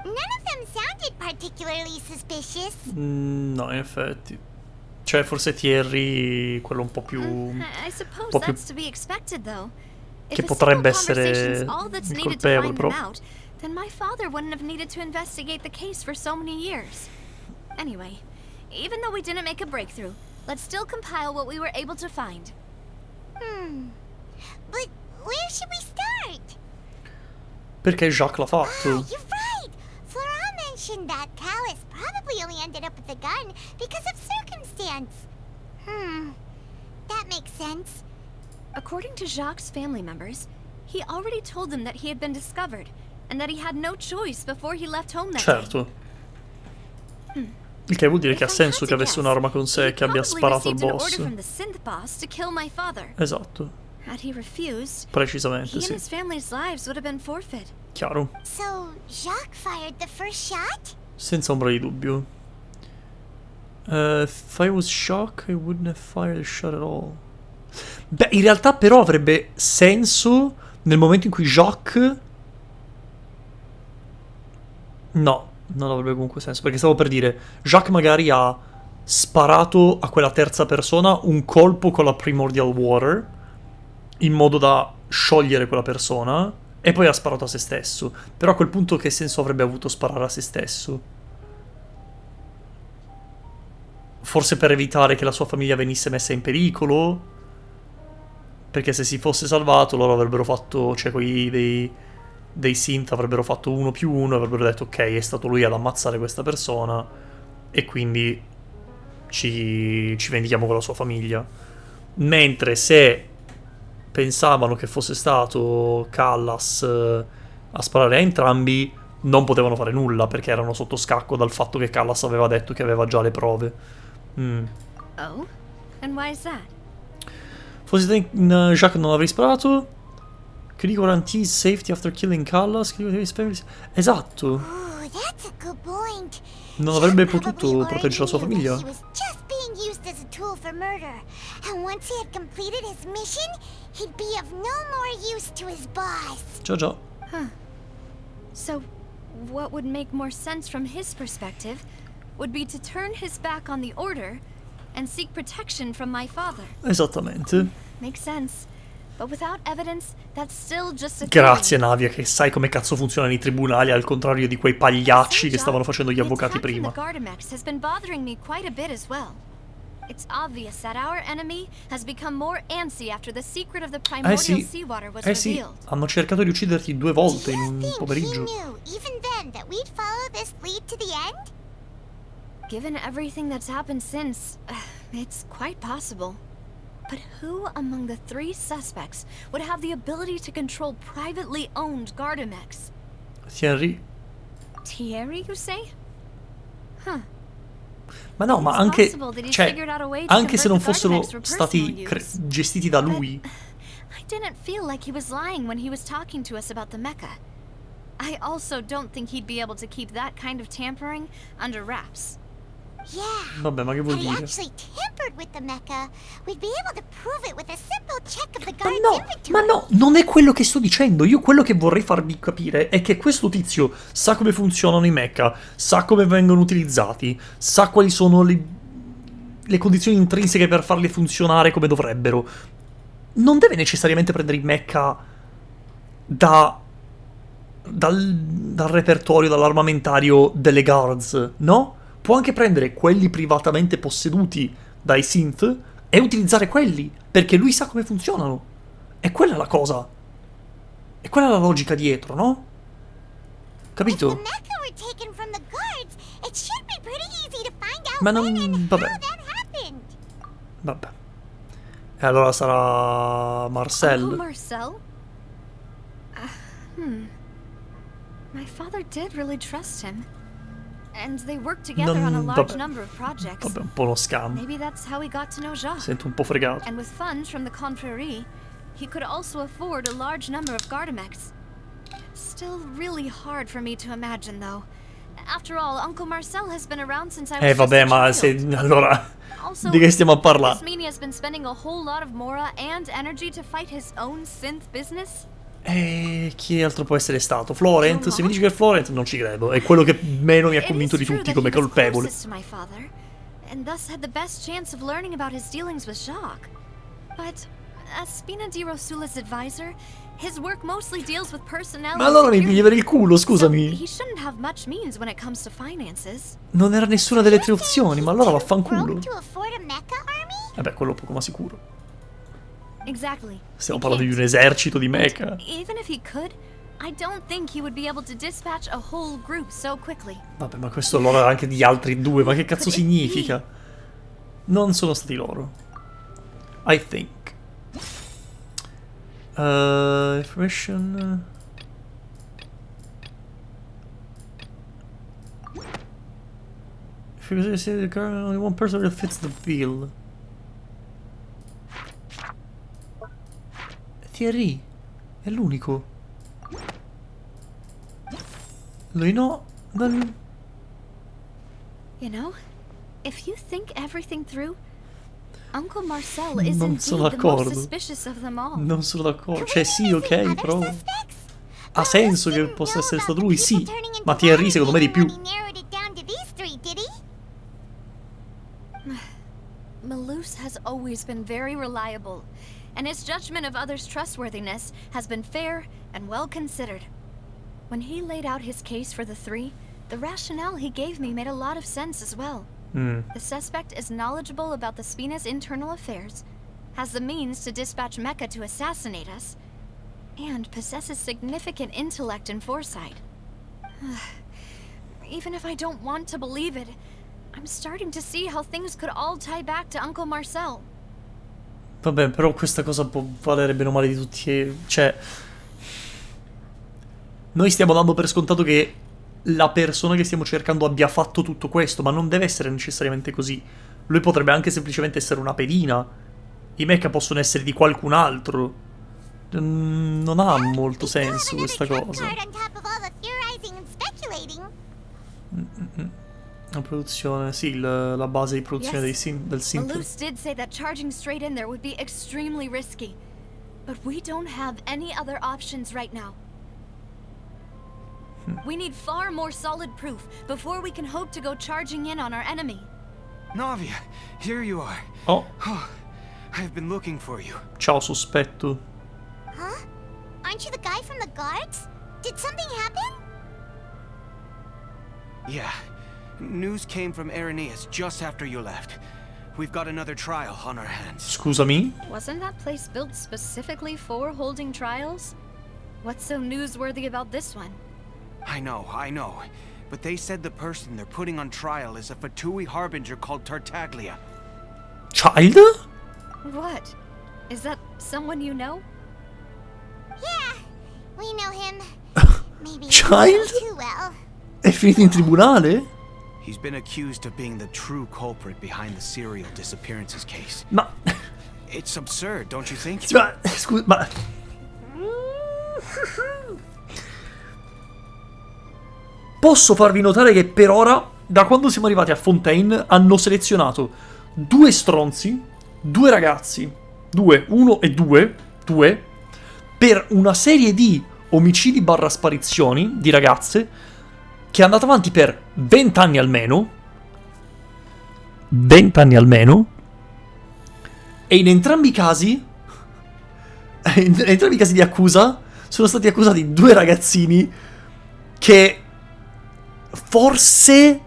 None of them sounded particularly suspicious. No, in effetti. Cioè, forse Thierry, quello un po' più... I suppose po' più that's to be expected, though. che If a potrebbe single essere conversation's all that's il needed to colpevole, find però. them out, then my father wouldn't have needed to investigate the case for so many years. Anyway, even though we didn't make a breakthrough, let's still compile what we were able to find. But where should we start? Perché Jacques l'ha Ah, fatto. you're right! Flora mentioned that Callus probably only ended up with the gun because of circumstance. That makes sense. According to Jacques' family members, he already told them that he had been discovered, and that he had no choice before he left home that day. Certo. Il che vuol dire che ha senso che avesse un'arma con sé e che abbia sparato al boss. From the synth boss to kill my father. Esatto. Had he refused, Precisamente, he and sì. his family's lives would have been forfeit. Chiaro. So, Jacques fired the first shot? Senza ombra di dubbio. If I was Jacques, I wouldn't have fired a shot at all. Beh, in realtà però avrebbe senso nel momento in cui Jacques... No, non avrebbe comunque senso, perché stavo per dire, Jacques magari ha sparato a quella terza persona un colpo con la Primordial Water, in modo da sciogliere quella persona, e poi ha sparato a se stesso. Però a quel punto che senso avrebbe avuto sparare a se stesso? Forse per evitare che la sua famiglia venisse messa in pericolo? Perché se si fosse salvato loro avrebbero fatto, cioè quelli dei synth avrebbero fatto 1+1 e avrebbero detto ok, è stato lui ad ammazzare questa persona e quindi ci vendichiamo con la sua famiglia. Mentre se pensavano che fosse stato Callas a sparare a entrambi, non potevano fare nulla perché erano sotto scacco dal fatto che Callas aveva detto che aveva già le prove. Oh? And why is that? Fossi Jacques non avrei sparato. Could he guarantee his safety after killing Callas? Esatto. Ooh, that's a good point. Non avrebbe Jacques potuto probably proteggere la sua already knew famiglia. that he was just being used as a tool for murder. And once he had completed his mission, he'd be of no more use to his boss. Già già. So, what would make more sense from his perspective would be to turn his back on the Order and seek protection from my father. Esattamente. Makes sense. But without evidence, that's still just a Grazie theory. Navia, che sai come cazzo funzionano i tribunali, al contrario di quei pagliacci che stavano facendo gli avvocati prima. The Gardamex has been bothering me quite a bit as well. It's obvious that our enemy has become more antsy after the secret of the primordial seawater was sì, revealed. hanno cercato di ucciderti 2 volte in un He pomeriggio. knew, even then, that we'd follow this lead to the end? Given everything that's happened since, it's quite possible. But who among the 3 suspects would have the ability to control privately owned Gardamex? Thierry. Thierry, you say? Huh. Ma no, ma It's anche, possible that he's cioè, figured out a way to anche se non convert the fossero Gardamex for stati personal use. gestiti da lui. I didn't feel like he was lying when he was talking to us about the mecha. I also don't think he'd be able to keep that kind of tampering under wraps. Yeah. Vabbè, ma che vuol Had he dire? actually tampered with the mecha, we'd be able to prove it with a simple check of the Ma guard's no, inventory. ma no, non è quello che sto dicendo. Io quello che vorrei farvi capire è che questo tizio sa come funzionano i mecha, sa come vengono utilizzati, sa quali sono le condizioni intrinseche per farli funzionare come dovrebbero. Non deve necessariamente prendere i mecha dal repertorio, dall'armamentario delle guards, no? Può anche prendere quelli privatamente posseduti dai synth e utilizzare quelli, perché lui sa come funzionano. E quella è la cosa. E quella è la logica dietro, no? Capito? Ma non... vabbè. Vabbè. E allora sarà Marcel. Uncle Marcel? My father did really trust him. And they worked together on a large number of projects. Vabbè, un po' uno scam. Maybe that's how he got to know Jacques. Sento un po' fregato. And with funds from the confrérie, he could also afford a large number of Gardamex. Still really hard for me to imagine, though. After all, Uncle Marcel has been around since I was vabbè, just a ma child. se... allora... Also, di che stiamo a parlare? this meanie has been spending a whole lot of mora and energy to fight his own synth business. Chi altro può essere stato? Florent? Se mi dici che è Florent, non ci credo. È quello che meno mi ha convinto di tutti come colpevole. And thus had the best chance of learning about his dealings with Jacques. But as Spina di Rosula's advisor, his work mostly deals with personnel. Ma allora mi pigli per il culo, scusami. He shouldn't have much means when it comes to finances. Non era nessuna delle tre opzioni, ma allora vaffanculo. Vabbè, quello poco ma sicuro. Exactly. Stiamo parlando di un esercito di mecha. Even if he could, I don't think he would be able to dispatch a whole group so quickly. Vabbè, ma questo allora anche di altri due, ma che cazzo significa? Non sono stati loro. I think. Information. If you say the car, only one person that fits the bill. Thierry è l'unico. Lui no. Non... You know, if you think everything through, Uncle Marcel is non indeed sono the most d'accordo. suspicious of them all. Non sono d'accordo. Cioè sì, ok, però ha senso che possa essere stato lui, sì. Ma Thierry secondo me di più. Malus has always been very reliable, and his judgment of others' trustworthiness has been fair and well considered. When he laid out his case for the three, the rationale he gave me made a lot of sense as well. The suspect is knowledgeable about the Spina's internal affairs, has the means to dispatch Mecha to assassinate us, and possesses significant intellect and foresight. Even if I don't want to believe it, I'm starting to see how things could all tie back to Uncle Marcel. Vabbè, però questa cosa può valere bene o male di tutti. Cioè, noi stiamo dando per scontato che la persona che stiamo cercando abbia fatto tutto questo, ma non deve essere necessariamente così. Lui potrebbe anche semplicemente essere una pedina. I mecha possono essere di qualcun altro. Non ha molto senso questa cosa. La produzione, sì, la base di produzione del synth. Malus did say that charging straight in there would be extremely risky, but we don't have any other options right now. We need far more solid proof before we can hope to go charging in on our enemy. Navia, here you are. Oh. I've been looking for you. Ciao, sospetto. Huh? Aren't you the guy from the guards? Did something happen? Yeah. News came from Irenaeus just after you left. We've got another trial on our hands. Scusami? Wasn't that place built specifically for holding trials? What's so newsworthy about this one? I know. But they said the person they're putting on trial is a Fatui harbinger called Tartaglia. Child? What? Is that someone you know? Yeah, we know him. Maybe Child? not too well. È finito in tribunale? He's been accused of being the true culprit behind the serial disappearances case. Ma... It's absurd, don't you think? Ma... Scusa, ma... Posso farvi notare che per ora, da quando siamo arrivati a Fontaine, hanno selezionato 2 stronzi, 2 ragazzi, 2, 1 e 2, per una serie di omicidi barra sparizioni di ragazze che è andata avanti per 20 anni almeno, e in entrambi i casi di accusa sono stati accusati 2 ragazzini che forse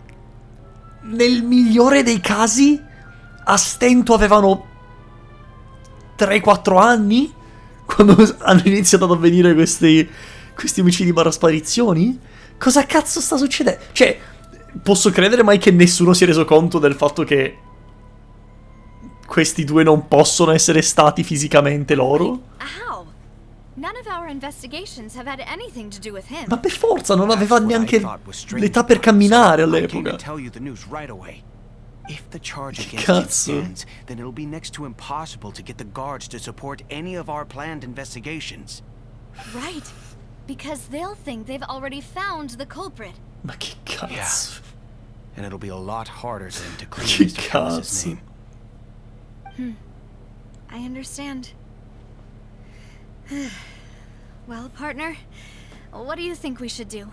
nel migliore dei casi a stento avevano 3-4 anni quando hanno iniziato ad avvenire questi omicidi barra sparizioni? Cosa cazzo sta succedendo? Cioè, posso credere mai che nessuno si è reso conto del fatto che questi due non possono essere stati fisicamente loro? How? None of our investigations have had anything to do with him. Ma per forza, non aveva neanche l'età per camminare all'epoca. If the charge Che against him cazzo? stands, then it'll be next to impossible to get the guards to support any of our planned investigations. Right. Because they'll think they've already found the culprit. Ma che cazzo? And it'll be a lot harder then to clean Che Mr. Callis' cazzo? name. I understand. Well, partner, what do you think we should do?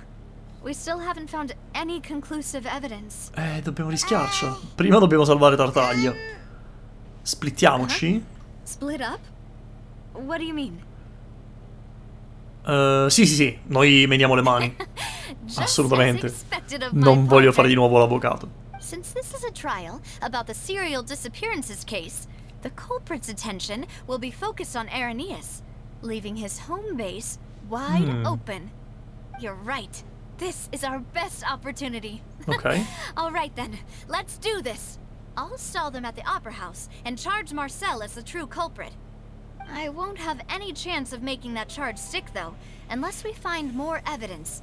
We still haven't found any conclusive evidence. Dobbiamo rischiarci. Prima dobbiamo salvare Tartaglia. Splittiamoci? Split up? What do you mean? Sì, noi mediamo le mani. Just Assolutamente. as expected of my Non voglio partner. fare di nuovo l'avvocato. Since this is a trial about the serial disappearances case, the culprit's attention will be focused on Irenaeus, leaving his home base wide open. You're right. This is our best opportunity. Ok. All right then, let's do this. I'll stall them at the Opera House and charge Marcel as the true culprit. I won't have any chance of making that charge stick though, unless we find more evidence.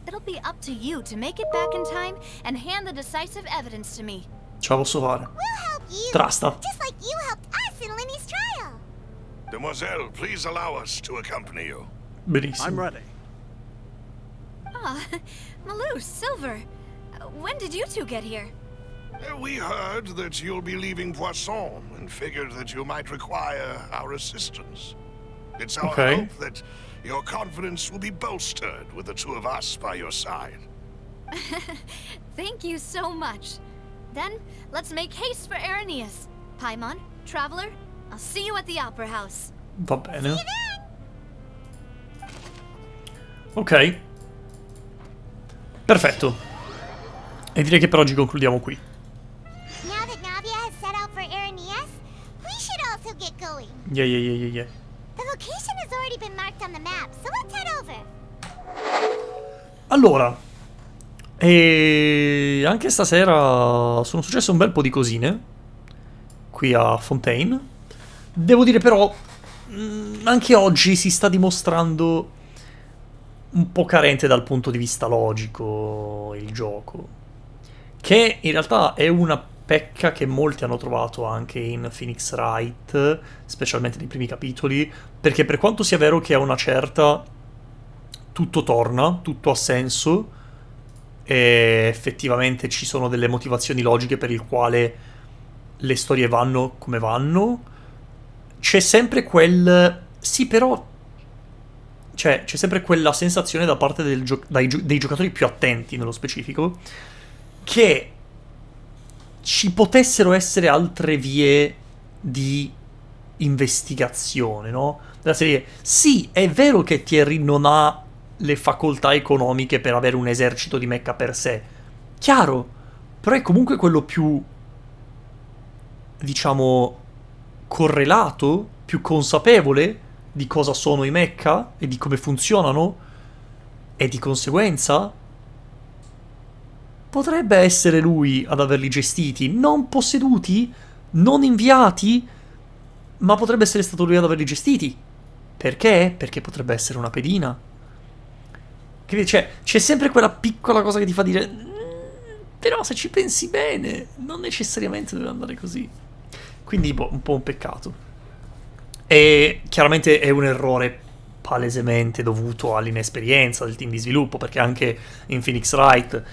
It'll be up to you to make it back in time and hand the decisive evidence to me. Ce la posso fare. We'll help you. Trasta. Just like you helped us in Lenny's trial. Demoiselle, please allow us to accompany you. Benissimo. I'm ready. Ah, Malou, Silver. When did you two get here? We heard that you'll be leaving Poisson and figured that you might require our assistance. It's our Okay. hope that your confidence will be bolstered with the two of us by your side. Thank you so much. Then, let's make haste for Irenaeus. Paimon, Traveler, I'll see you at the Opera House. Va bene. Ok. Perfetto. E direi che per oggi concludiamo qui. Now that Navia has set out for Irenaeus, we should also get going. Yeah. The location has already been marked on the map, so let's head over. Allora, e anche stasera sono successe un bel po' di cosine qui a Fontaine. Devo dire però, anche oggi si sta dimostrando un po' carente dal punto di vista logico il gioco, che in realtà è una pecca che molti hanno trovato anche in Phoenix Wright, specialmente nei primi capitoli, perché per quanto sia vero che a una certa tutto torna, tutto ha senso e effettivamente ci sono delle motivazioni logiche per il quale le storie vanno come vanno, c'è sempre quel... sì, però... cioè, c'è sempre quella sensazione da parte dei giocatori più attenti, nello specifico, che ci potessero essere altre vie di investigazione, no? Della serie, sì, è vero che Thierry non ha le facoltà economiche per avere un esercito di mecha per sé, chiaro, però è comunque quello più, diciamo, correlato, più consapevole di cosa sono i mecha e di come funzionano, e di conseguenza potrebbe essere lui ad averli gestiti, non posseduti, non inviati, ma potrebbe essere stato lui ad averli gestiti. Perché? Perché potrebbe essere una pedina. Cioè, c'è sempre quella piccola cosa che ti fa dire però se ci pensi bene non necessariamente deve andare così. Quindi un po' un peccato. E chiaramente è un errore palesemente dovuto all'inesperienza del team di sviluppo, perché anche in Phoenix Wright,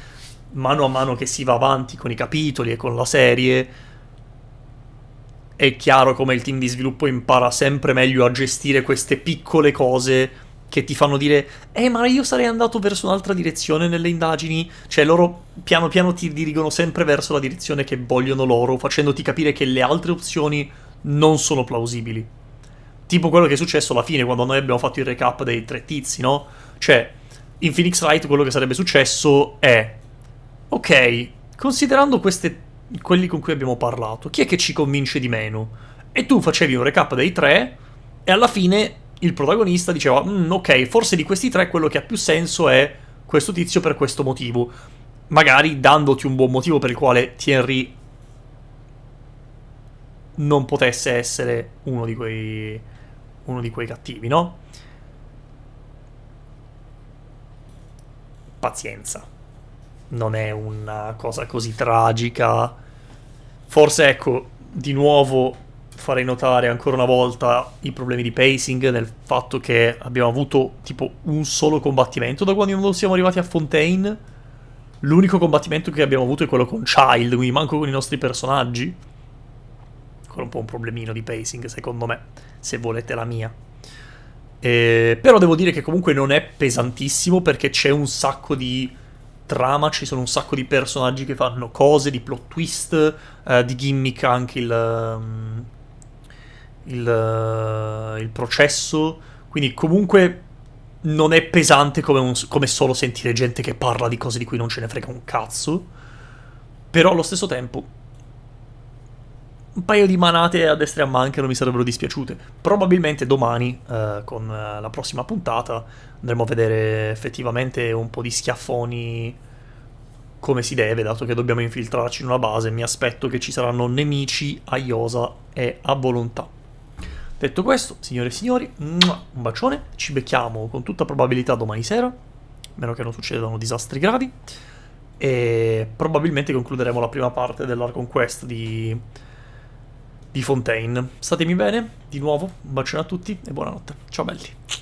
mano a mano che si va avanti con i capitoli e con la serie, è chiaro come il team di sviluppo impara sempre meglio a gestire queste piccole cose che ti fanno dire ma io sarei andato verso un'altra direzione nelle indagini. Cioè loro piano piano ti dirigono sempre verso la direzione che vogliono loro, facendoti capire che le altre opzioni non sono plausibili. Tipo quello che è successo alla fine quando noi abbiamo fatto il recap dei 3 tizi, no? Cioè, in Phoenix Wright quello che sarebbe successo è ok, considerando quelli con cui abbiamo parlato, chi è che ci convince di meno? E tu facevi un recap dei 3 e alla fine il protagonista diceva ok, forse di questi tre quello che ha più senso è questo tizio per questo motivo, magari dandoti un buon motivo per il quale Thierry non potesse essere uno di quei cattivi, no? Pazienza, non è una cosa così tragica. Forse, ecco, di nuovo farei notare ancora una volta i problemi di pacing, nel fatto che abbiamo avuto tipo un solo combattimento da quando siamo arrivati a Fontaine. L'unico combattimento che abbiamo avuto è quello con Child, quindi manco con i nostri personaggi. Quello è un po' un problemino di pacing, secondo me, se volete la mia. Però devo dire che comunque non è pesantissimo, perché c'è un sacco di trama, ci sono un sacco di personaggi che fanno cose, di plot twist, di gimmick, anche il processo. Quindi comunque non è pesante come solo sentire gente che parla di cose di cui non ce ne frega un cazzo. Però allo stesso tempo un paio di manate a destra e a manca non mi sarebbero dispiaciute. Probabilmente domani, con la prossima puntata, andremo a vedere effettivamente un po' di schiaffoni come si deve, dato che dobbiamo infiltrarci in una base. Mi aspetto che ci saranno nemici a iosa e a volontà. Detto questo, signore e signori, un bacione. Ci becchiamo con tutta probabilità domani sera, a meno che non succedano disastri gravi. E probabilmente concluderemo la prima parte dell'Arc Conquest di Fontaine. Statemi bene, di nuovo, un bacione a tutti e buonanotte. Ciao belli.